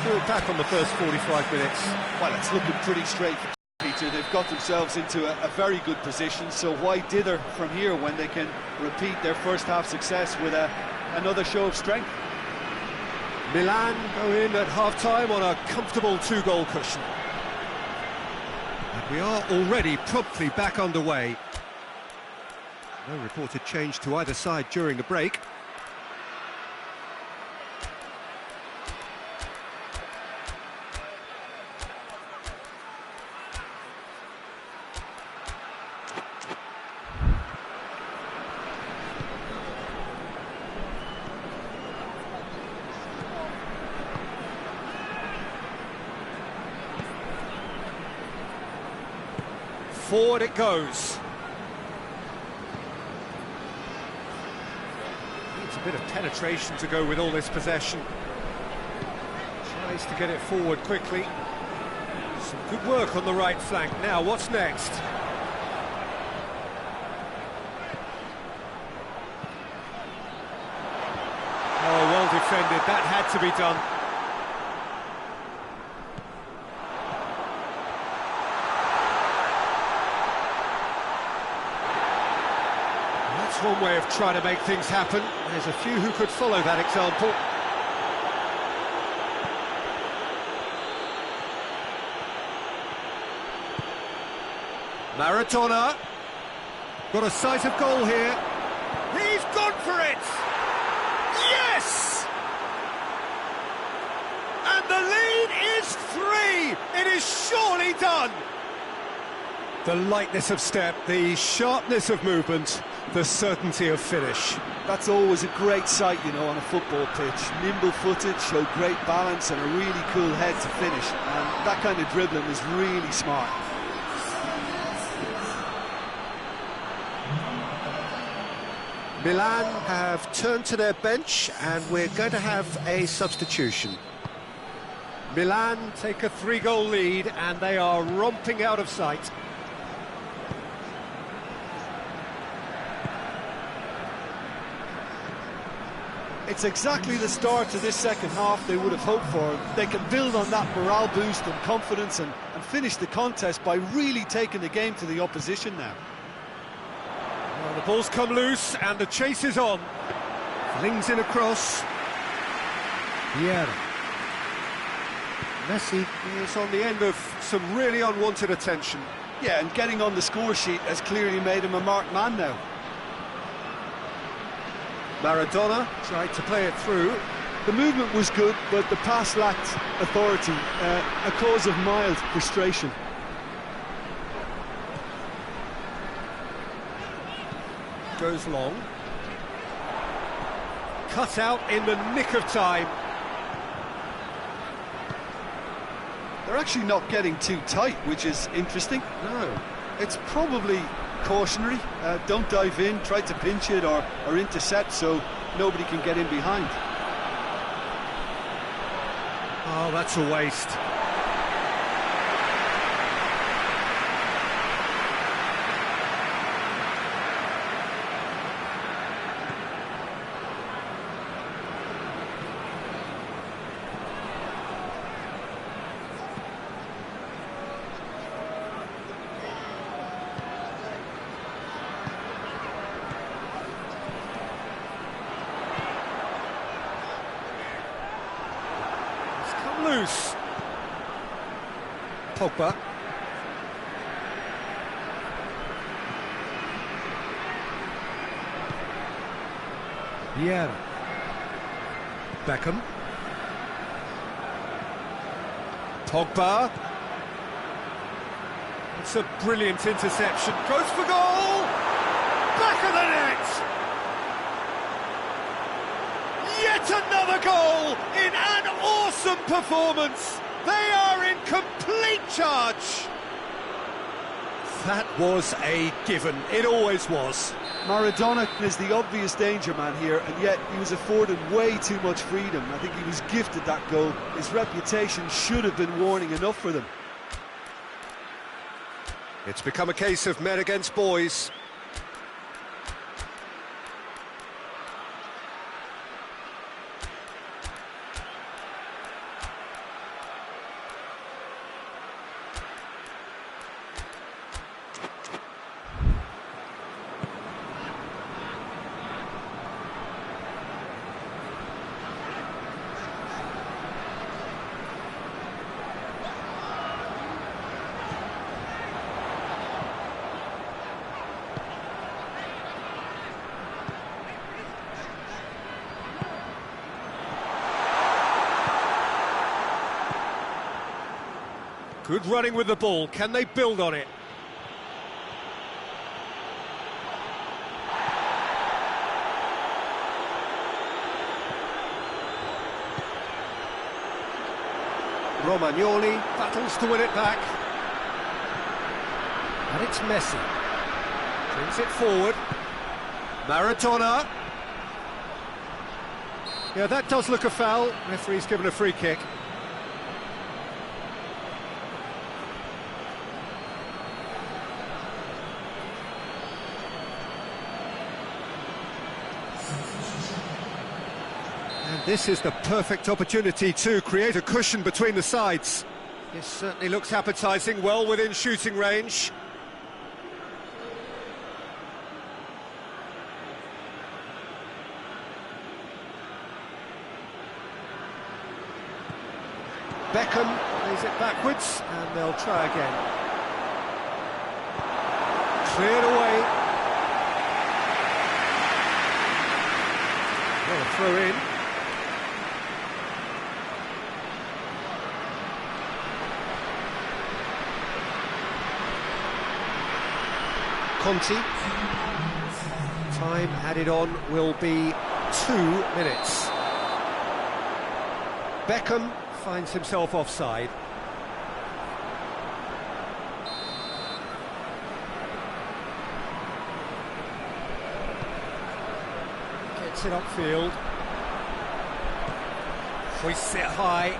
Speaker 2: We're back on the first 45 minutes.
Speaker 1: Well, it's looking pretty straight for Peter. They've got themselves into a very good position, so why dither from here when they can repeat their first-half success with another show of strength?
Speaker 2: Milan go in at half-time on a comfortable 2-goal cushion. And we are already promptly back underway. No reported change to either side during the break. Forward it goes. Needs a bit of penetration to go with all this possession. Tries to get it forward quickly. Some good work on the right flank. Now, what's next? Oh, well defended. That had to be done. One way of trying to make things happen. There's a few who could follow that example. Maradona. Got a sight of goal here. He's gone for it! Yes! And the lead is 3! It is surely done! The lightness of step, the sharpness of movement, the certainty of finish.
Speaker 1: That's always a great sight, you know, on a football pitch. Nimble-footed, showed great balance and a really cool head to finish. And that kind of dribbling is really smart.
Speaker 2: Milan have turned to their bench and we're going to have a substitution. Milan take a 3-goal lead and they are romping out of sight.
Speaker 1: It's exactly the start to this second half they would have hoped for. They can build on that morale boost and confidence and finish the contest by really taking the game to the opposition now.
Speaker 2: Well, the ball's come loose and the chase is on. Flings in across. Vieira. Messi is on the end of some really unwanted attention.
Speaker 1: Yeah, and getting on the score sheet has clearly made him a marked man now.
Speaker 2: Maradona tried to play it through.
Speaker 1: The movement was good, but the pass lacked authority, a cause of mild frustration.
Speaker 2: Goes long. Cut out in the nick of time.
Speaker 1: They're actually not getting too tight, which is interesting.
Speaker 2: No.
Speaker 1: It's probably cautionary. Don't dive in, try to pinch it or intercept so nobody can get in behind.
Speaker 2: Oh, that's a waste. Pogba. Vieira. Beckham. Pogba. It's a brilliant interception. Goes for goal! Back of the net! Yet another goal in an awesome performance! They are in complete charge! That was a given. It always was.
Speaker 1: Maradona is the obvious danger man here, and yet he was afforded way too much freedom. I think he was gifted that goal. His reputation should have been warning enough for them.
Speaker 2: It's become a case of men against boys. Good running with the ball. Can they build on it? Romagnoli battles to win it back. And it's Messi. Brings it forward. Maradona. Yeah, that does look a foul. Referee's given a free kick. And this is the perfect opportunity to create a cushion between the sides. This certainly looks appetising, well within shooting range. Beckham plays it backwards, and they'll try again. Cleared away. Well, a throw in. Conti. Time added on will be 2 minutes. Beckham finds himself offside. Gets it upfield. Hoists it high.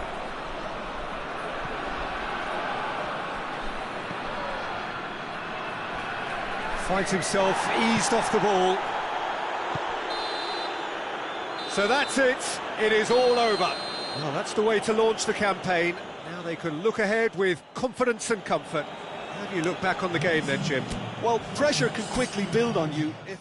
Speaker 2: Finds himself eased off the ball. So that's it. It is all over. Well, that's the way to launch the campaign. Now they can look ahead with confidence and comfort. How do you look back on the game then, Jim?
Speaker 1: Well, pressure can quickly build on you if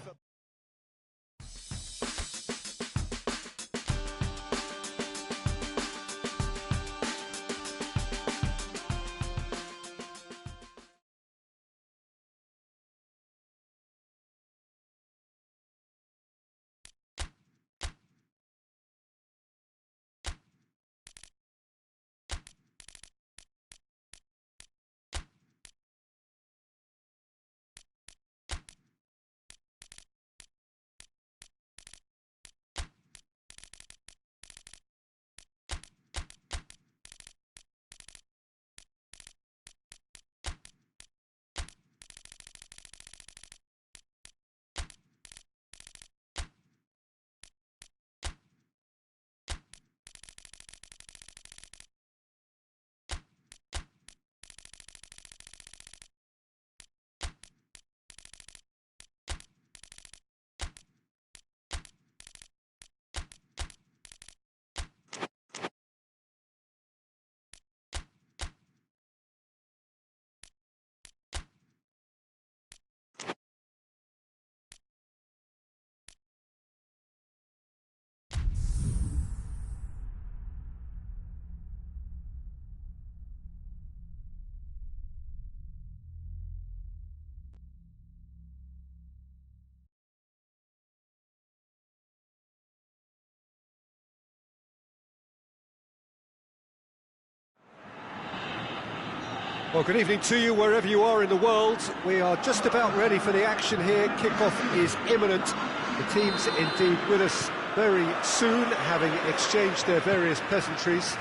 Speaker 2: Well, good evening to you wherever you are in the world. We are just about ready for the action here. Kickoff is imminent. The teams indeed with us very soon, having exchanged their various pleasantries.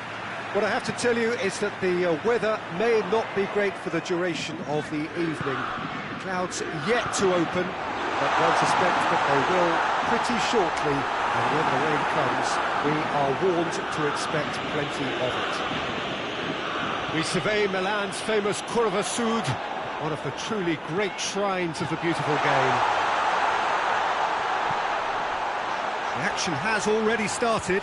Speaker 2: What I have to tell you is that the weather may not be great for the duration of the evening. Clouds yet to open, but one suspects that they will pretty shortly, and when the rain comes, we are warned to expect plenty of it. We survey Milan's famous Curva Sud, one of the truly great shrines of the beautiful game. The action has already started.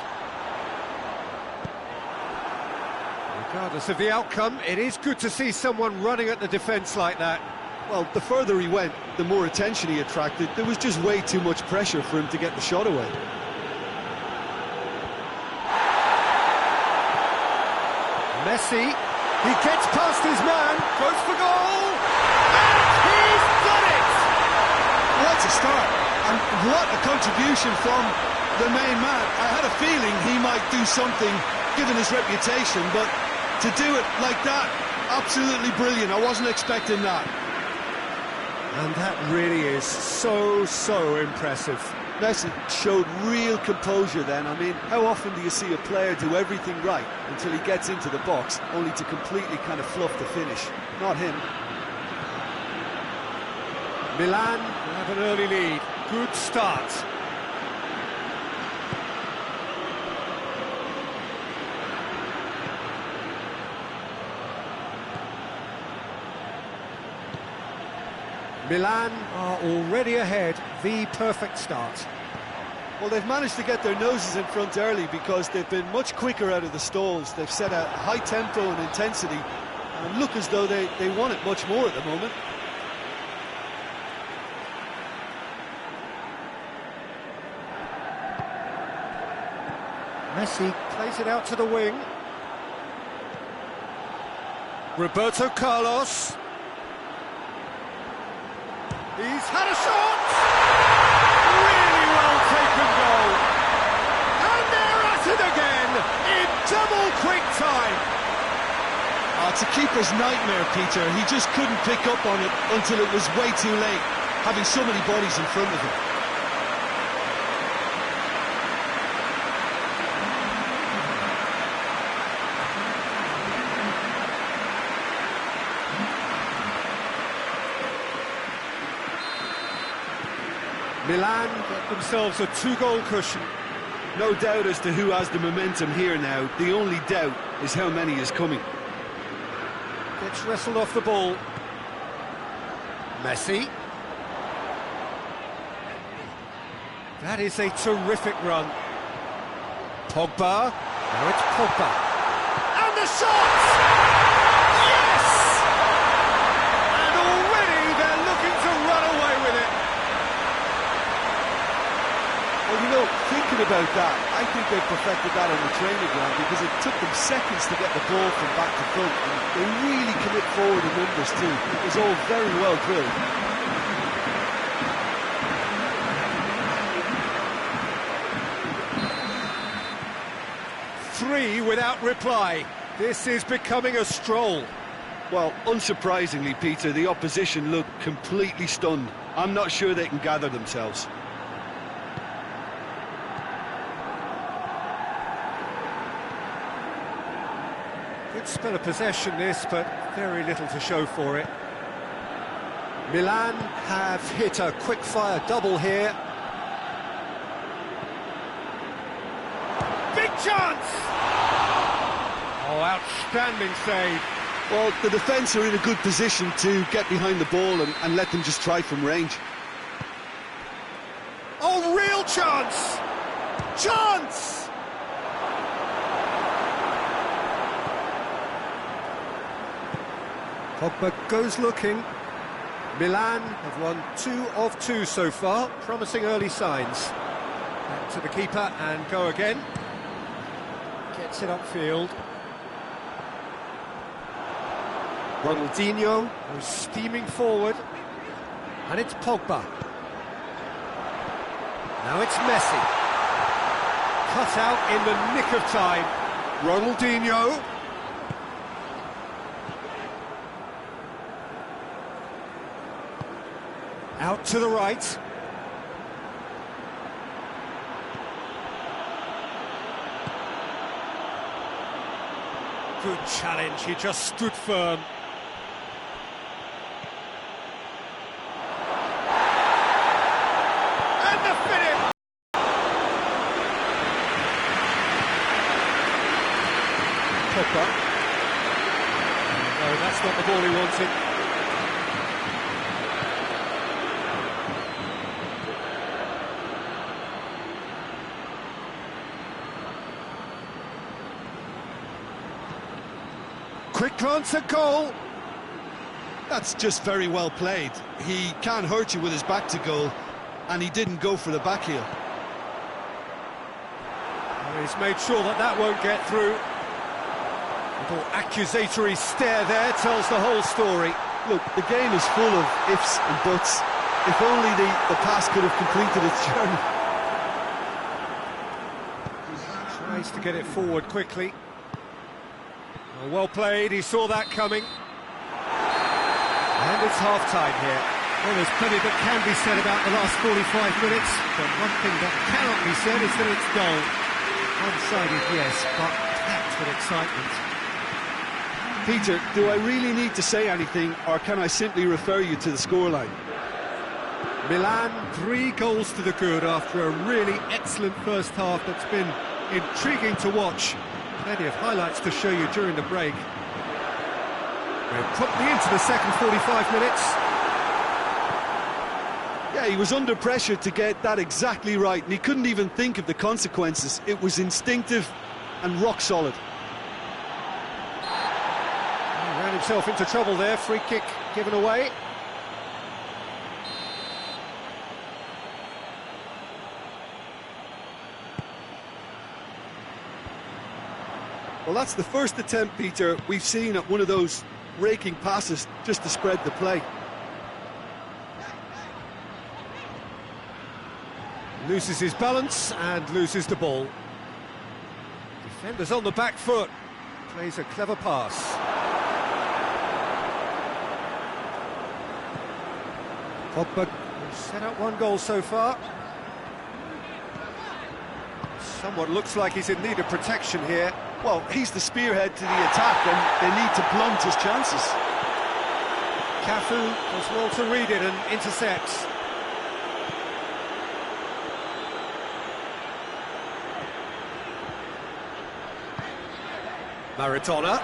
Speaker 2: Regardless of the outcome, it is good to see someone running at the defence like that.
Speaker 1: Well, the further he went, the more attention he attracted. There was just way too much pressure for him to get the shot away.
Speaker 2: Messi, he gets past his man, goes for goal, and he's done it!
Speaker 1: What a start, and what a contribution from the main man. I had a feeling he might do something, given his reputation, but to do it like that, absolutely brilliant. I wasn't expecting that.
Speaker 2: And that really is so impressive.
Speaker 1: Messi showed real composure then. I mean, how often do you see a player do everything right until he gets into the box, only to completely kind of fluff the finish? Not him.
Speaker 2: Milan have an early lead. Good start. Milan are already ahead, the perfect start.
Speaker 1: Well, they've managed to get their noses in front early because they've been much quicker out of the stalls. They've set a high tempo and intensity and look as though they want it much more at the moment.
Speaker 2: Messi plays it out to the wing. Roberto Carlos. He's had a shot! Really well taken goal. And they're at it again in double quick time.
Speaker 1: It's a keeper's nightmare, Peter. He just couldn't pick up on it until it was way too late, having so many bodies in front of him.
Speaker 2: Milan get themselves a 2-goal cushion.
Speaker 1: No doubt as to who has the momentum here now. The only doubt is how many is coming.
Speaker 2: Gets wrestled off the ball. Messi. That is a terrific run. Pogba. Now it's Pogba. And the shot! Yes! And already they're looking to run away with it.
Speaker 1: Well, you know, thinking about that, I think they perfected that on the training ground because it took them seconds to get the ball from back to front. And they really commit forward in numbers too. It was all very well drilled.
Speaker 2: Three without reply. This is becoming a stroll.
Speaker 1: Well, unsurprisingly, Peter, the opposition look completely stunned. I'm not sure they can gather themselves.
Speaker 2: Good spell of possession this, but very little to show for it. Milan have hit a quick-fire double here. Big chance! Oh, outstanding save.
Speaker 1: Well, the defence are in a good position to get behind the ball and let them just try from range.
Speaker 2: Oh, real chance! Chance! Pogba goes looking. Milan have won 2 of 2 so far, promising early signs. Back to the keeper and go again. Gets it upfield. Ronaldinho goes steaming forward. And it's Pogba. Now it's Messi. Cut out in the nick of time. Ronaldinho. Out to the right. Good challenge, he just stood firm. And the finish! Pogba. No, that's not the ball he wanted. Quick glance at goal.
Speaker 1: That's just very well played. He can't hurt you with his back to goal, and he didn't go for the back heel.
Speaker 2: Well, he's made sure that that won't get through. Little accusatory stare there tells the whole story.
Speaker 1: Look, the game is full of ifs and buts. If only the pass could have completed its journey.
Speaker 2: Tries to get it forward quickly. Well played, he saw that coming. And it's half-time here.
Speaker 3: Well, there's plenty that can be said about the last 45 minutes, but one thing that cannot be said is that it's dull. One-sided, yes, but packed with excitement.
Speaker 1: Peter, do I really need to say anything, or can I simply refer you to the scoreline?
Speaker 2: Milan, 3 goals to the good after a really excellent first half that's been intriguing to watch. Plenty of highlights to show you during the break. We're promptly into the second 45 minutes.
Speaker 1: Yeah, he was under pressure to get that exactly right, and he couldn't even think of the consequences. It was instinctive and rock solid.
Speaker 2: He ran himself into trouble there, free kick given away.
Speaker 1: Well, that's the first attempt, Peter, we've seen at one of those raking passes just to spread the play.
Speaker 2: Loses his balance and loses the ball. Defender's on the back foot. Plays a clever pass. Pogba set up 1 goal so far. Someone looks like he's in need of protection here.
Speaker 1: Well, he's the spearhead to the attack, and they need to blunt his chances.
Speaker 2: Cafu does well to read it and intercepts. Maradona.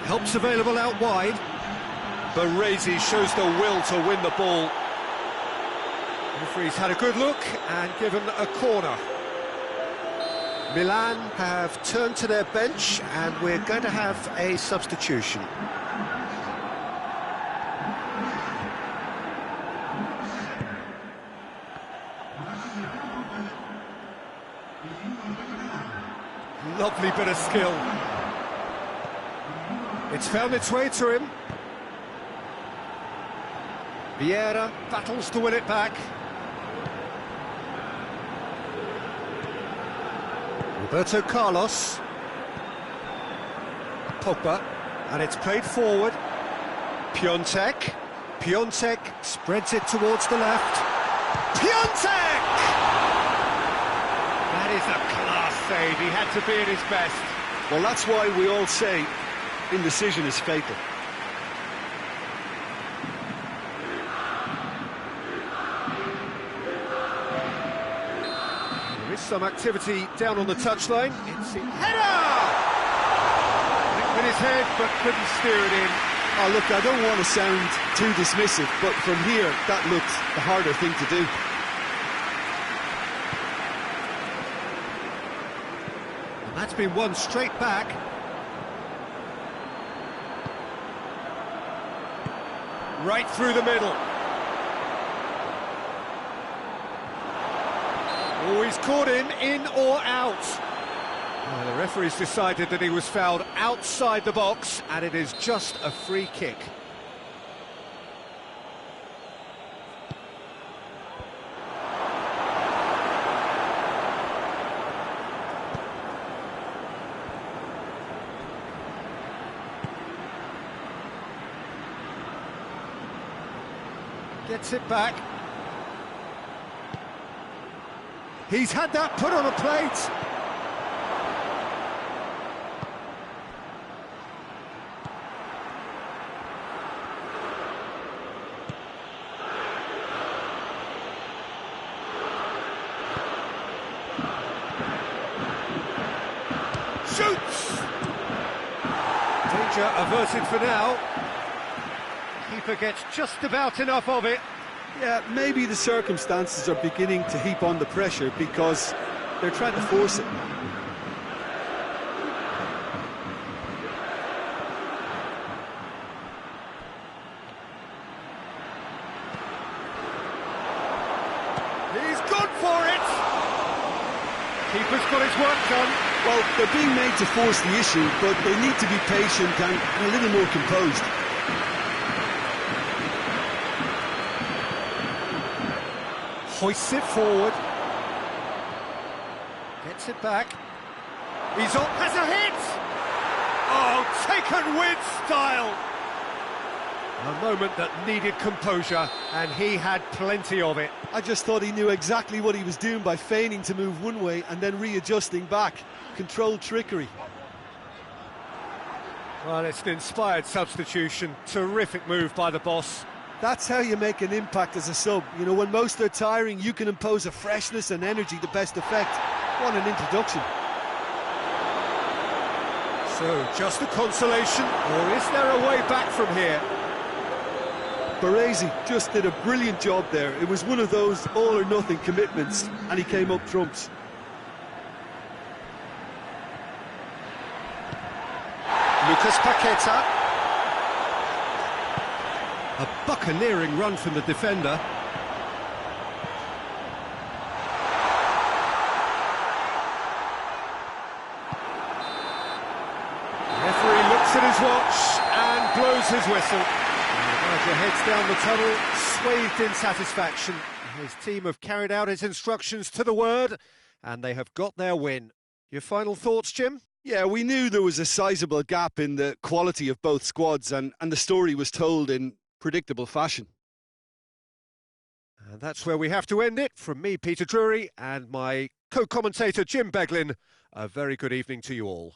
Speaker 2: Help's available out wide. Baresi shows the will to win the ball. Referee's had a good look and given a corner.
Speaker 3: Milan have turned to their bench and we're going to have a substitution.
Speaker 2: Lovely bit of skill. It's found its way to him. Vieira battles to win it back. Roberto Carlos. Pogba. And it's played forward. Piontek. Piontek spreads it towards the left. Piontek! That is a class save. He had to be at his best.
Speaker 1: Well, that's why we all say indecision is fatal.
Speaker 2: There is some activity down on the touchline. It's a header! With his head, but couldn't steer it in.
Speaker 1: Oh, look, I don't want to sound too dismissive, but from here, that looked the harder thing to do.
Speaker 2: And that's been won straight back. Right through the middle.
Speaker 3: Oh, he's caught him, in or out. The referee's decided that he was fouled outside the box, and it is just a free kick. Gets it back. He's had that put on a plate. Shoots! Danger averted for now. Keeper gets just about enough of it.
Speaker 1: Yeah, maybe the circumstances are beginning to heap on the pressure because they're trying to force it.
Speaker 3: He's gone for it! Keeper's got his work done.
Speaker 1: Well, they're being made to force the issue, but they need to be patient and a little more composed.
Speaker 3: Hoists it forward. Gets it back. He's on. Has a hit! Oh, taken with style! A moment that needed composure, and he had plenty of it.
Speaker 1: I just thought he knew exactly what he was doing by feigning to move one way and then readjusting back. Controlled trickery.
Speaker 3: Well, it's an inspired substitution. Terrific move by the boss.
Speaker 1: That's how you make an impact as a sub. You know, when most are tiring, you can impose a freshness and energy to best effect. What an introduction.
Speaker 3: So, just a consolation, or is there a way back from here?
Speaker 1: Baresi just did a brilliant job there. It was one of those all-or-nothing commitments, and he came up trumps.
Speaker 3: Lucas Paqueta. A buccaneering run from the defender. The referee looks at his watch and blows his whistle. The manager heads down the tunnel, swathed in satisfaction. His team have carried out his instructions to the word, and they have got their win. Your final thoughts, Jim?
Speaker 1: Yeah, we knew there was a sizable gap in the quality of both squads, and the story was told in predictable fashion.
Speaker 3: And that's where we have to end it. From me, Peter Drury, and my co-commentator, Jim Beglin, a very good evening to you all.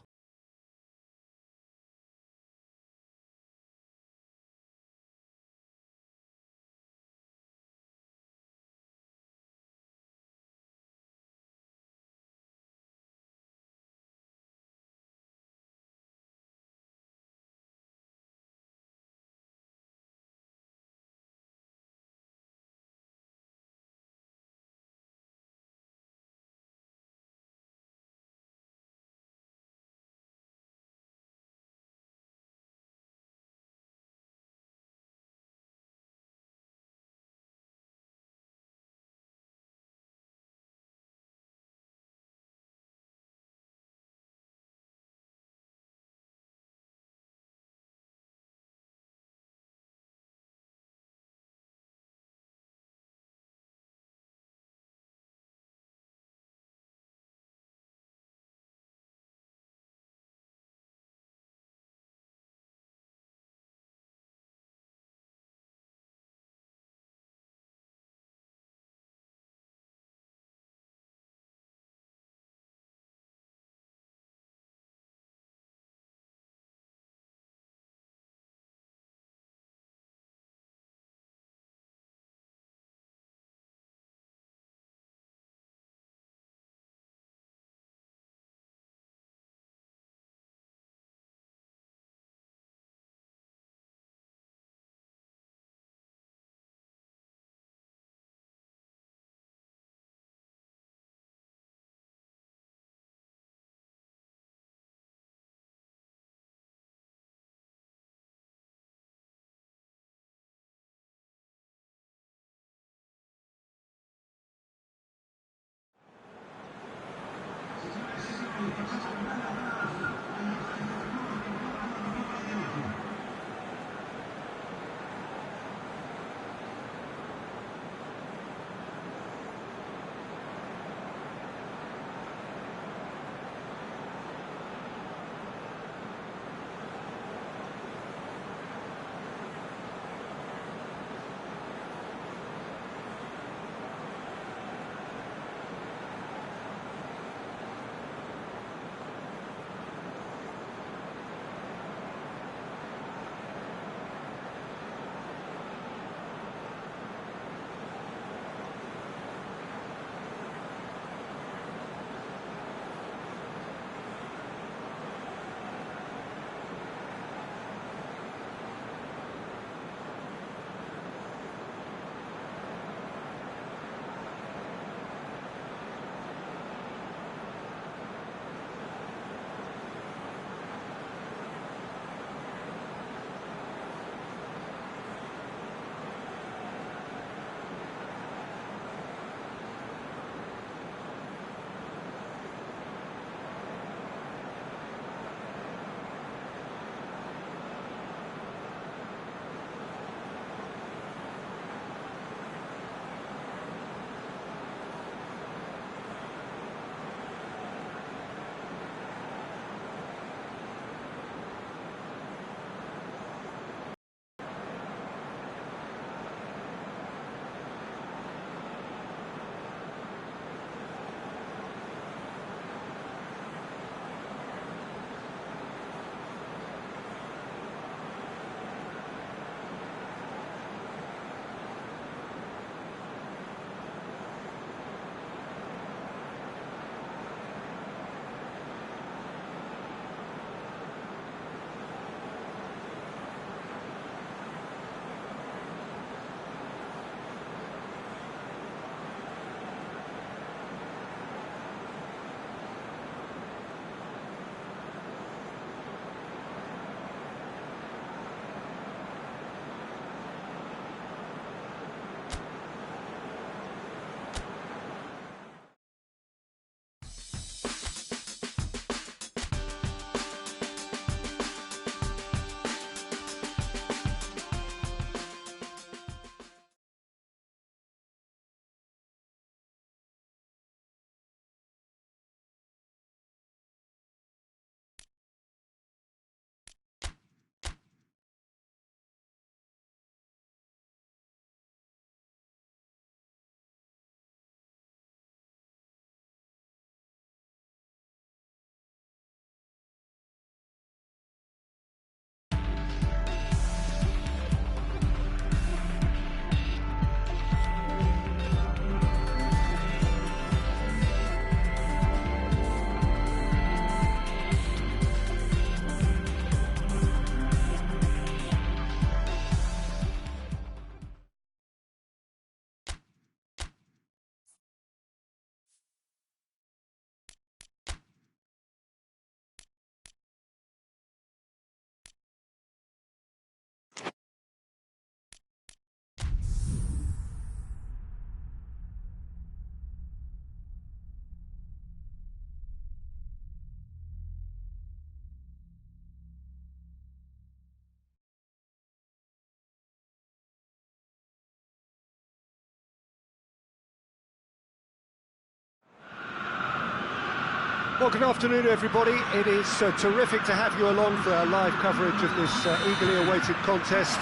Speaker 3: Well, good afternoon, everybody. It is terrific to have you along for our live coverage of this eagerly awaited contest.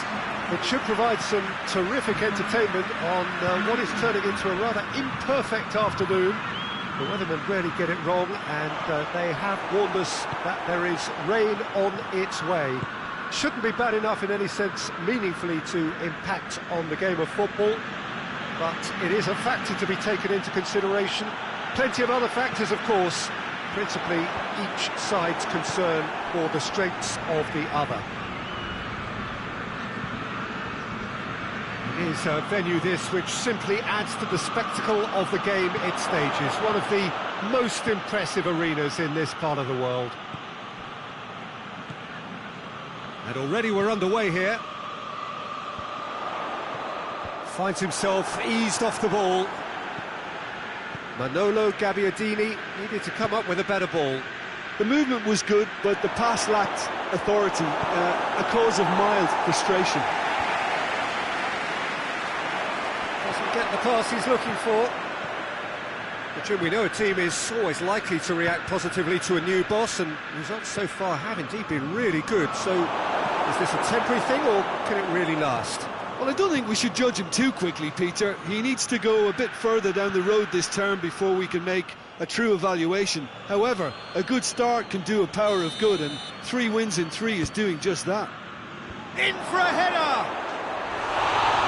Speaker 3: It should provide some terrific entertainment on what is turning into a rather imperfect afternoon. The weathermen really get it wrong, and they have warned us that there is rain on its way. Shouldn't be bad enough in any sense meaningfully to impact on the game of football, but it is a factor to be taken into consideration. Plenty of other factors, of course, principally each side's concern for the strengths of the other. It is a venue this which simply adds to the spectacle of the game it stages, one of the most impressive arenas in this part of the world. And already we're underway here. Finds himself eased off the ball. Manolo Gabbiadini needed to come up with a better ball.
Speaker 1: The movement was good, but the pass lacked authority, a cause of mild frustration.
Speaker 3: Doesn't get the pass he's looking for. But Jim, we know a team is always likely to react positively to a new boss, and results so far have indeed been really good. So, is this a temporary thing, or can it really last?
Speaker 1: Well, I don't think we should judge him too quickly, Peter. He needs to go a bit further down the road this term before we can make a true evaluation. However, a good start can do a power of good, and 3 wins in 3 is doing just that.
Speaker 3: In for a header!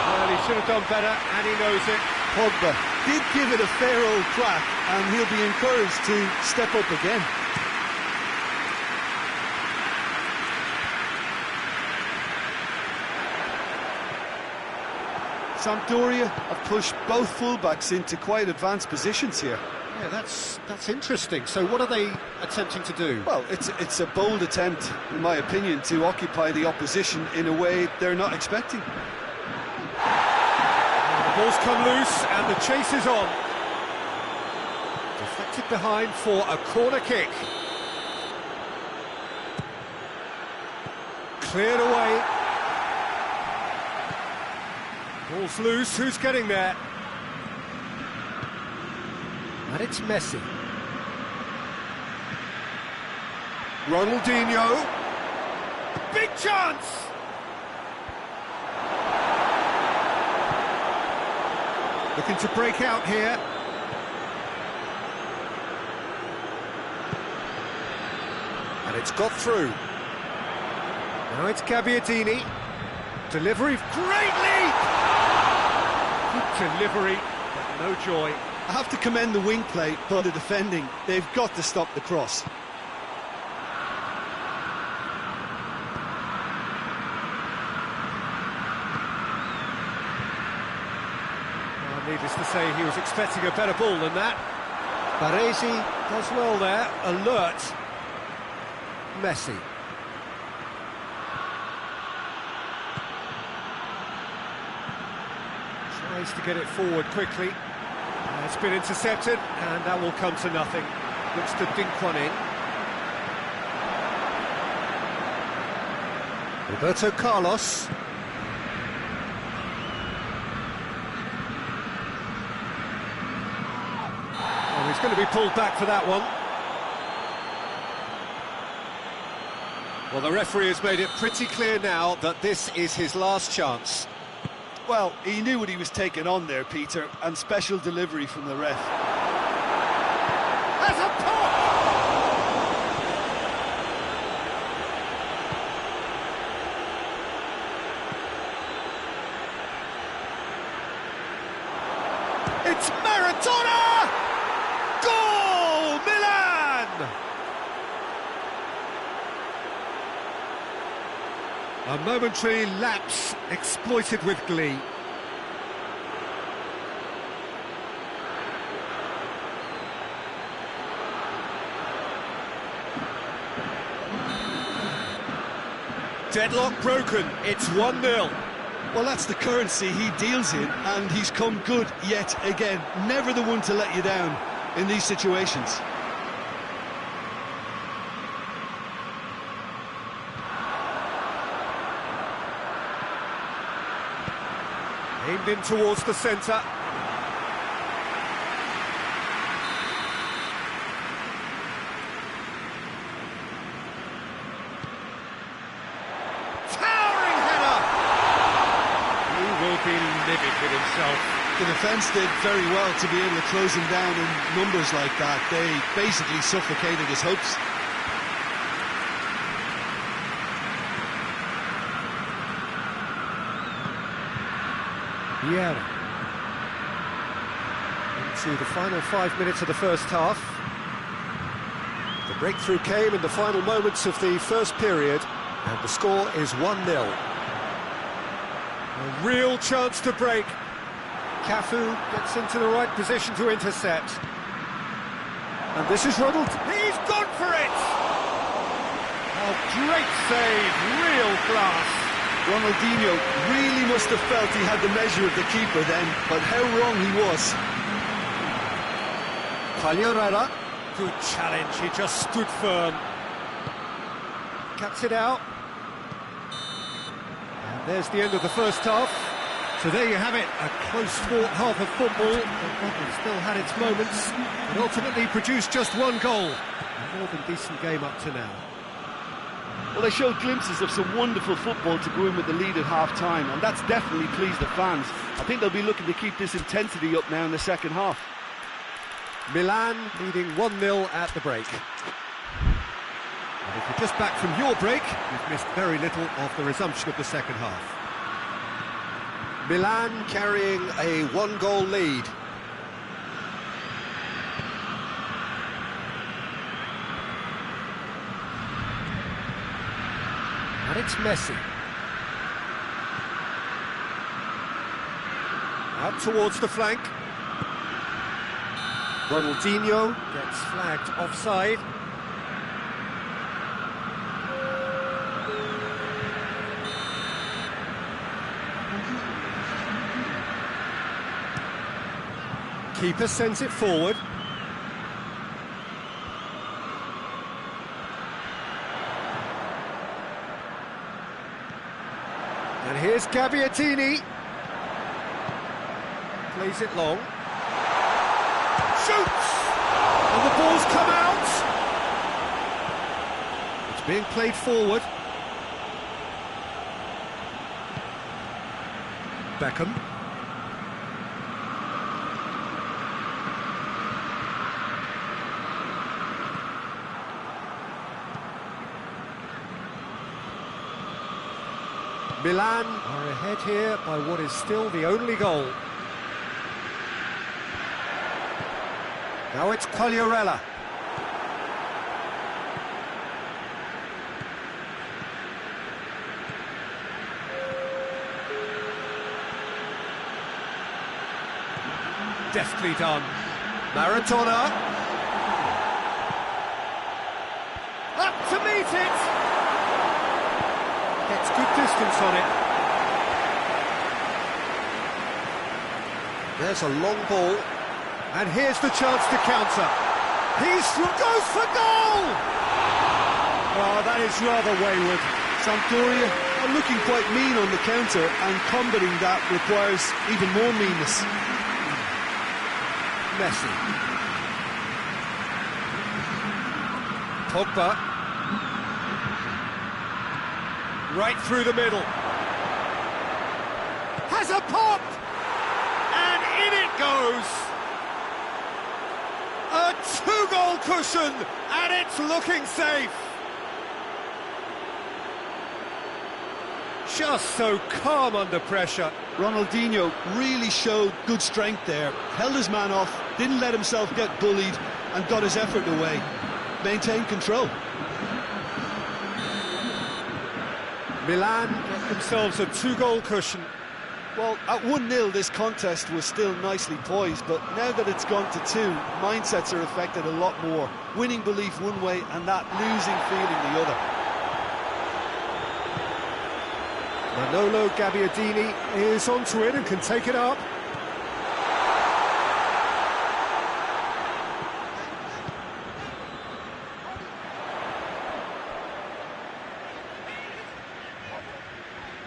Speaker 3: Well, he should have done better, and he knows it.
Speaker 1: Pogba did give it a fair old crack, and he'll be encouraged to step up again. Sampdoria have pushed both fullbacks into quite advanced positions here.
Speaker 3: Yeah, that's interesting. So what are they attempting to do?
Speaker 1: Well, it's a bold attempt, in my opinion, to occupy the opposition in a way they're not expecting.
Speaker 3: The ball's come loose and the chase is on. Deflected behind for a corner kick. Cleared away. Ball's loose, who's getting there? And it's Messi. Ronaldinho. Big chance! Looking to break out here. And it's got through. Now it's Gabbiadini. Delivery, great leap! Good delivery, but no joy.
Speaker 1: I have to commend the wing play, but the defending, they've got to stop the cross.
Speaker 3: Well, needless to say, he was expecting a better ball than that. Baresi does well there, alert. Messi. Tries to get it forward quickly. It's been intercepted, and that will come to nothing. Looks to dink one in. Roberto Carlos. Oh, he's going to be pulled back for that one. Well, the referee has made it pretty clear now that this is his last chance.
Speaker 1: Well, he knew what he was taking on there, Peter, and special delivery from the ref.
Speaker 3: That's a pop! It's Maradona! Goal! Milan! A momentary lapse exploited with glee. Deadlock broken, it's 1-0.
Speaker 1: Well, that's the currency he deals in, and he's come good yet again. Never the one to let you down in these situations.
Speaker 3: Aimed in towards the centre. himself.
Speaker 1: The defence did very well to be able to close him down in numbers like that. They basically suffocated his hopes.
Speaker 3: Yeah. Into the final 5 minutes of the first half. The breakthrough came in the final moments of the first period, and the score is 1-0. A real chance to break. Cafu gets into the right position to intercept. And this is Ronald. He's gone for it! Oh, great save, real class.
Speaker 1: Ronaldinho really must have felt he had the measure of the keeper then, but how wrong he was.
Speaker 3: Quagliarella, good challenge, he just stood firm. Cuts it out. And there's the end of the first half. So there you have it, a close-fought half of football. It still had its moments, but ultimately produced just one goal. A more than decent game up to now.
Speaker 1: Well, they showed glimpses of some wonderful football to go in with the lead at half-time, and that's definitely pleased the fans. I think they'll be looking to keep this intensity up now in the second half.
Speaker 3: Milan leading 1-0 at the break. And if you're just back from your break, you've missed very little of the resumption of the second half. Milan carrying a one-goal lead. And it's Messi. Out towards the flank. Ronaldinho gets flagged offside. Keeper sends it forward. And here's Gabbiadini. Plays it long. Shoots! And the ball's come out! It's being played forward. Beckham. Milan are ahead here by what is still the only goal. Now it's Quagliarella. Deftly done. Maradona. Up to meet it. Gets good distance on it. There's a long ball. And here's the chance to counter. Goes for goal! Oh, that is rather wayward.
Speaker 1: Sampdoria are looking quite mean on the counter, and combating that requires even more meanness.
Speaker 3: Messi. Pogba. Right through the middle. Has a pop! And in it goes! A two-goal cushion, and it's looking safe. Just so calm under pressure.
Speaker 1: Ronaldinho really showed good strength there. Held his man off, didn't let himself get bullied, and got his effort away. Maintained control.
Speaker 3: Milan get themselves a two-goal cushion.
Speaker 1: Well, at 1-0 this contest was still nicely poised, but now that it's gone to 2, mindsets are affected a lot more. Winning belief one way and that losing feeling the other.
Speaker 3: Manolo Gabbiadini is onto it and can take it up.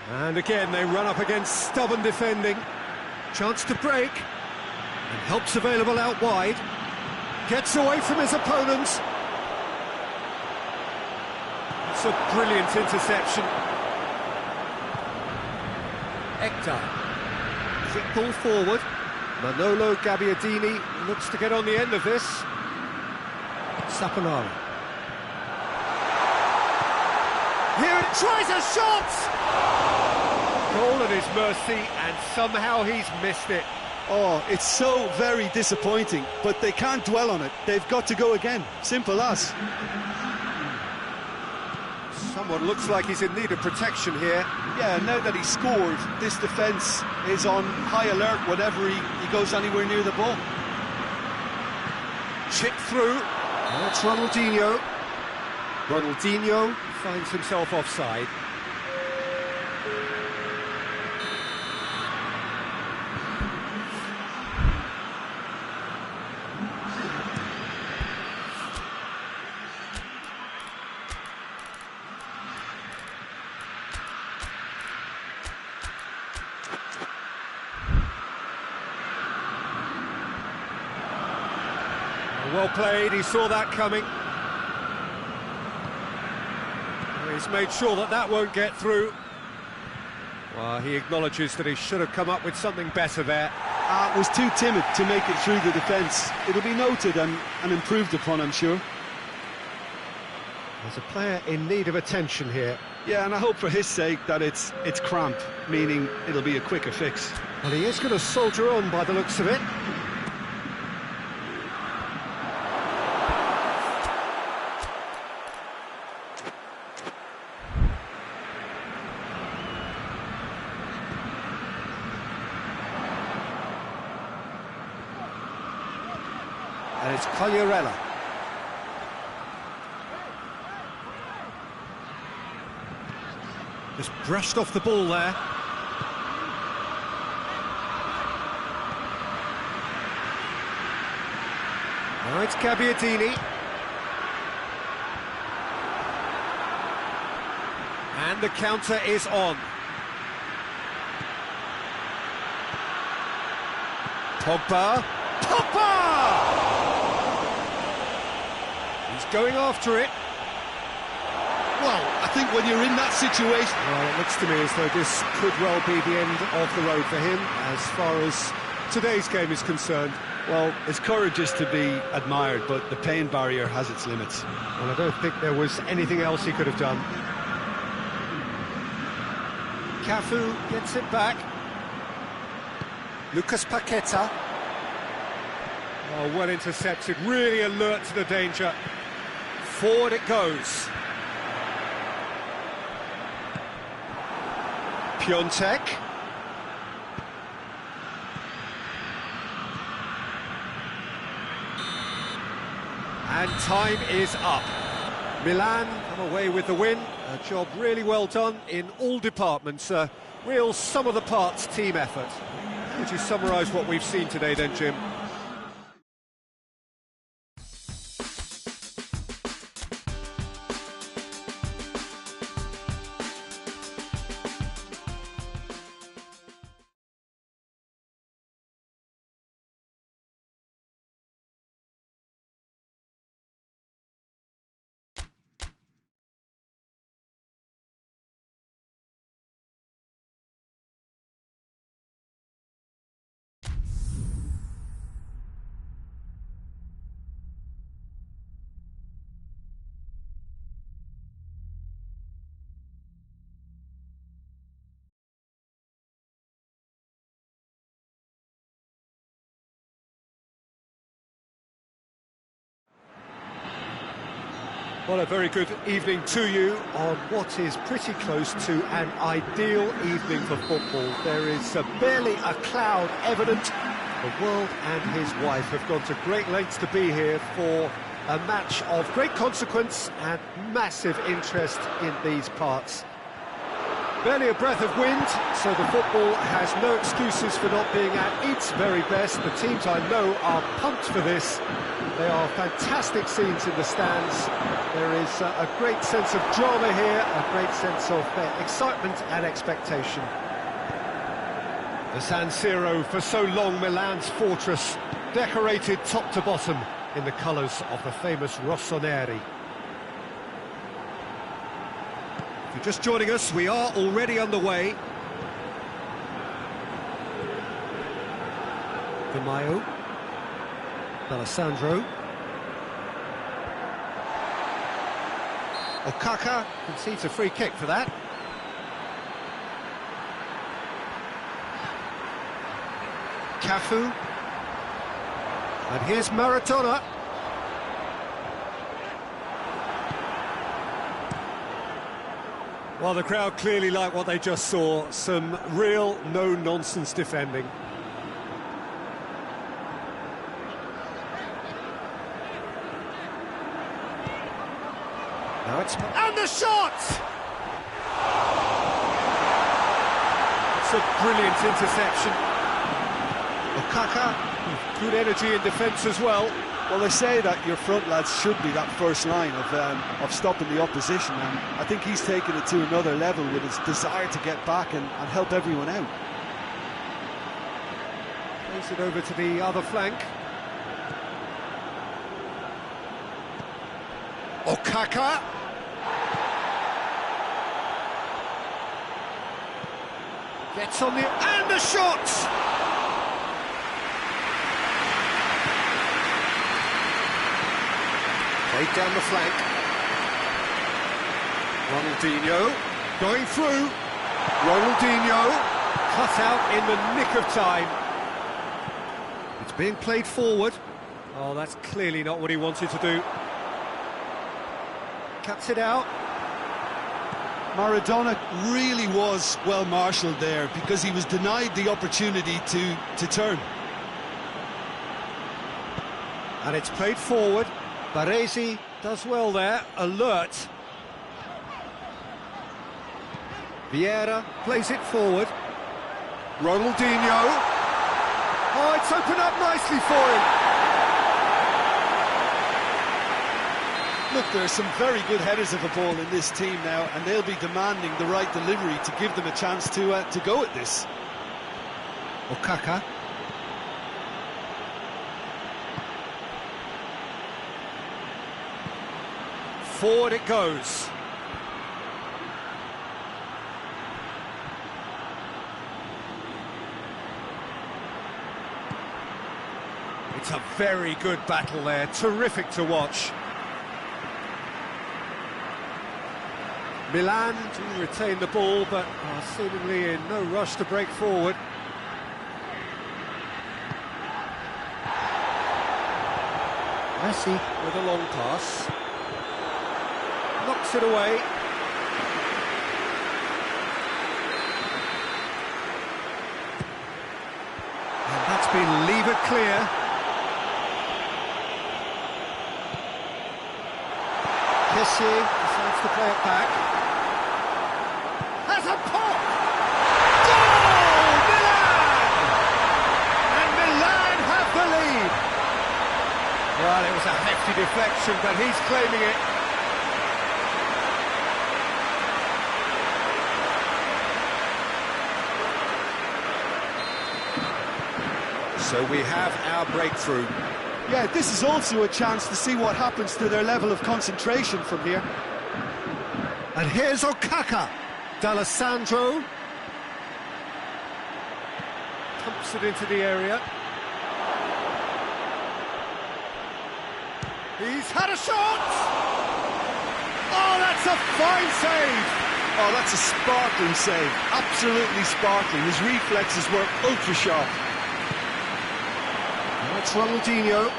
Speaker 3: And again, they run up against stubborn defending. Chance to break. And help's available out wide. Gets away from his opponents. It's a brilliant interception. Hector. Quick ball forward. Manolo Gabbiadini looks to get on the end of this. Saponara. Here it tries a shot! Goal at his mercy, and somehow he's missed it.
Speaker 1: Oh, it's so very disappointing, but they can't dwell on it. They've got to go again. Simple as.
Speaker 3: Someone looks like he's in need of protection here.
Speaker 1: Yeah, now that he's scored, this defence is on high alert whenever he goes anywhere near the ball.
Speaker 3: Chip through. That's Ronaldinho. Ronaldinho finds himself offside. Well played, he saw that coming. He's made sure that that won't get through. Well, he acknowledges that he should have come up with something better there.
Speaker 1: Was too timid to make it through the defence. It'll be noted and improved upon, I'm sure.
Speaker 3: There's a player in need of attention here.
Speaker 1: Yeah, and I hope for his sake that it's cramp, meaning it'll be a quicker fix.
Speaker 3: Well, he is going to soldier on by the looks of it. And it's Cogliarella. Just brushed off the ball there. Now it's Gabbiadini. And the counter is on. Pogba. Pogba! He's going after it.
Speaker 1: Well, I think when you're in that situation...
Speaker 3: Well, it looks to me as though this could well be the end of the road for him, as far as today's game is concerned.
Speaker 1: Well, his courage is to be admired, but the pain barrier has its limits.
Speaker 3: Well, I don't think there was anything else he could have done. Cafu gets it back. Lucas Paqueta. Oh, well intercepted, really alert to the danger. Forward it goes. Piontek. And time is up. Milan come away with the win. A job really well done in all departments. A real sum-of-the-parts team effort. Would you summarise what we've seen today then, Jim? Well, a very good evening to you on what is pretty close to an ideal evening for football. There is barely a cloud evident. The world and his wife have gone to great lengths to be here for a match of great consequence and massive interest in these parts. Barely a breath of wind, so the football has no excuses for not being at its very best. The teams I know are pumped for this. They are fantastic scenes in the stands. There is a great sense of drama here, a great sense of excitement and expectation. The San Siro, for so long Milan's fortress, decorated top to bottom in the colours of the famous Rossoneri. If you're just joining us, we are already underway. Mayo. Alessandro. Okaka concedes a free kick for that. Cafu. And here's Maradona. Well, the crowd clearly like what they just saw. Some real no-nonsense defending. Now it's... And the shot! It's a brilliant interception. Okaka, with good energy in defence as well.
Speaker 1: Well, they say that your front lads should be that first line of stopping the opposition, and I think he's taken it to another level with his desire to get back and help everyone out.
Speaker 3: Plays it over to the other flank. Okaka. Gets on the... And the shot! Played down the flank. Ronaldinho going through. Ronaldinho cut out in the nick of time. It's being played forward. Oh, that's clearly not what he wanted to do. Cuts it out.
Speaker 1: Maradona really was well marshalled there because he was denied the opportunity to turn.
Speaker 3: And it's played forward. Baresi does well there, alert. Vieira plays it forward. Ronaldinho. Oh, it's opened up nicely for him.
Speaker 1: Look, there are some very good headers of a ball in this team now, and they'll be demanding the right delivery to give them a chance to go at this.
Speaker 3: Okaka. Forward it goes. It's a very good battle there, terrific to watch. Milan do retain the ball, but are seemingly in no rush to break forward. Messi with a long pass. Knocks it away. And that's been levered clear. Kessie decides to play it back. Has a pop! Goal! Milan! And Milan have the lead. Well, it was a hefty deflection, but he's claiming it. So we have our breakthrough.
Speaker 1: Yeah, this is also a chance to see what happens to their level of concentration from here.
Speaker 3: And here's Okaka. D'Alessandro. Pumps it into the area. He's had a shot! Oh, that's a fine save!
Speaker 1: Oh, that's a sparkling save. Absolutely sparkling. His reflexes were ultra sharp.
Speaker 3: That's Ronaldinho.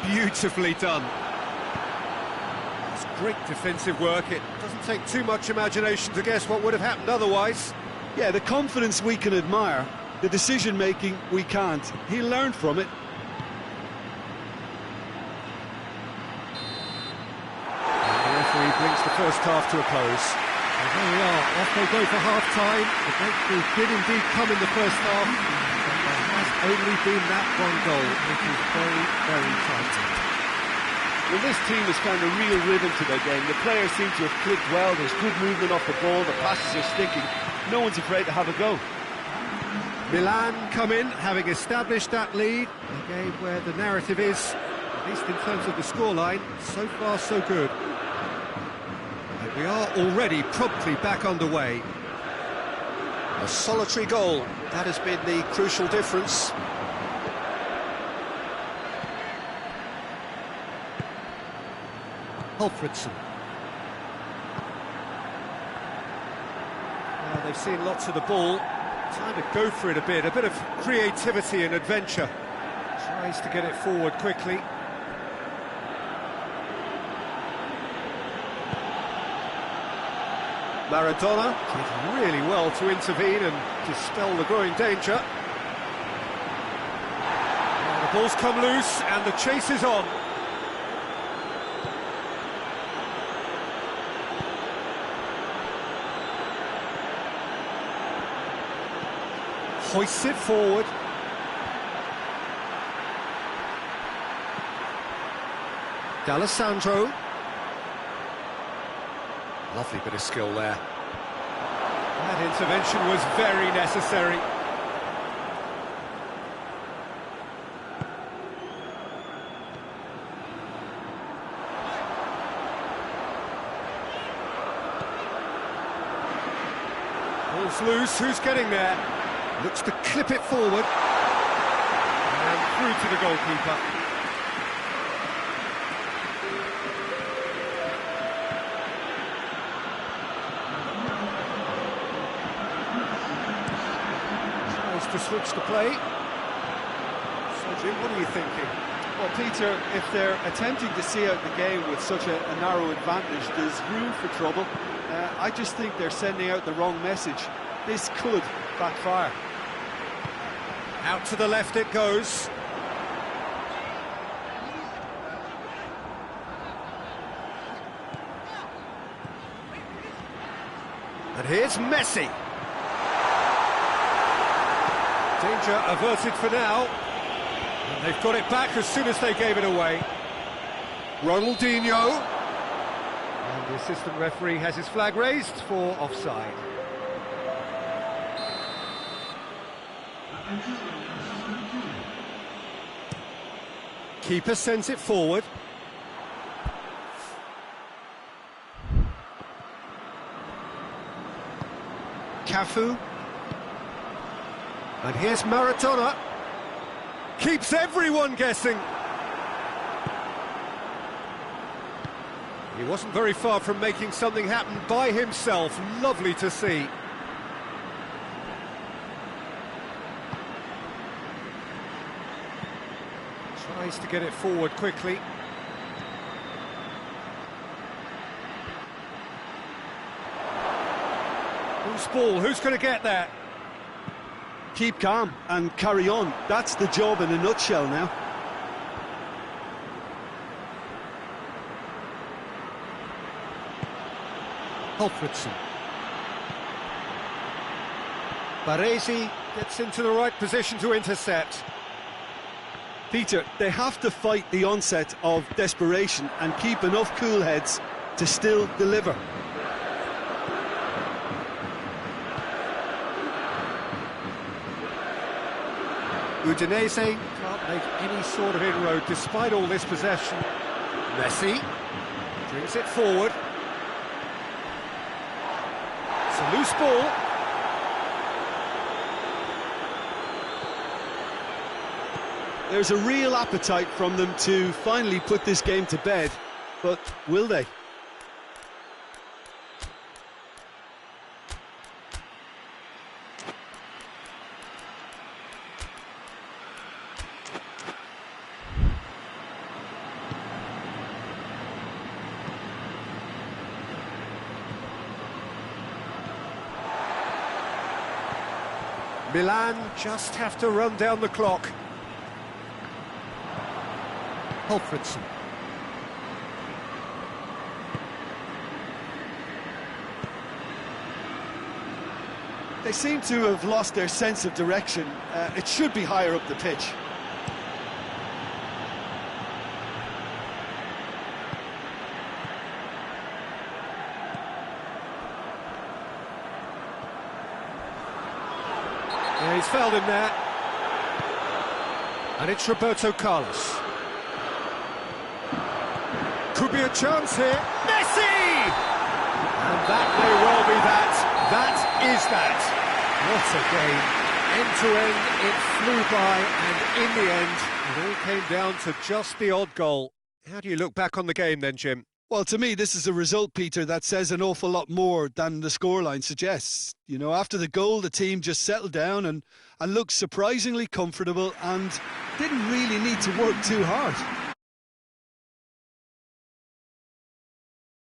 Speaker 3: Beautifully done. It's great defensive work. It doesn't take too much imagination to guess what would have happened otherwise.
Speaker 1: Yeah, the confidence we can admire, the decision-making we can't. He learned from it.
Speaker 3: And the referee brings the first half to a close. And here we are, off they go for half-time. The breakthrough did indeed come in the first half. Only been that one goal, which is very, very tight.
Speaker 1: Well, this team has found a real rhythm to their game. The players seem to have clicked well. There's good movement off the ball. The passes are sticking. No one's afraid to have a go.
Speaker 3: Milan come in, having established that lead. A game where the narrative is, at least in terms of the scoreline, so far so good. And we are already promptly back underway. A solitary goal, that has been the crucial difference. Alfredson. Well, they've seen lots of the ball. Time to go for it a bit of creativity and adventure. Tries to get it forward quickly. Maradona did really well to intervene and dispel the growing danger. And the ball's come loose and the chase is on. Hoists it forward. D'Alessandro. Lovely bit of skill there. That intervention was very necessary. Ball's loose, who's getting there? Looks to clip it forward. And through to the goalkeeper. Tries to switch the play. So Jim, what are you thinking?
Speaker 1: Well, Peter, if they're attempting to see out the game with such a narrow advantage, there's room for trouble. I just think they're sending out the wrong message. This could backfire.
Speaker 3: Out to the left it goes. And here's Messi. Danger averted for now. And they've got it back as soon as they gave it away. Ronaldinho. And the assistant referee has his flag raised for offside. Keeper sends it forward. Cafu. And here's Maradona. Keeps everyone guessing. He wasn't very far from making something happen by himself. Lovely to see. Tries to get it forward quickly. Who's ball? Who's going to get there?
Speaker 1: Keep calm and carry on. That's the job in a nutshell now.
Speaker 3: Alfredson. Baresi gets into the right position to intercept.
Speaker 1: Peter, they have to fight the onset of desperation and keep enough cool heads to still deliver.
Speaker 3: Udinese can't make any sort of inroad despite all this possession. Messi brings it forward. It's a loose ball.
Speaker 1: There's a real appetite from them to finally put this game to bed, but will they?
Speaker 3: Milan just have to run down the clock. Alfredson.
Speaker 1: They seem to have lost their sense of direction. It should be higher up the pitch.
Speaker 3: Yeah, he's fouled him there. And it's Roberto Carlos. Could be a chance here. Messi! And that may well be that. That is that. What a game. End to end, it flew by, and in the end, it all came down to just the odd goal. How do you look back on the game then, Jim?
Speaker 1: Well, to me, this is a result, Peter, that says an awful lot more than the scoreline suggests. You know, after the goal, the team just settled down and looked surprisingly comfortable and didn't really need to work too hard.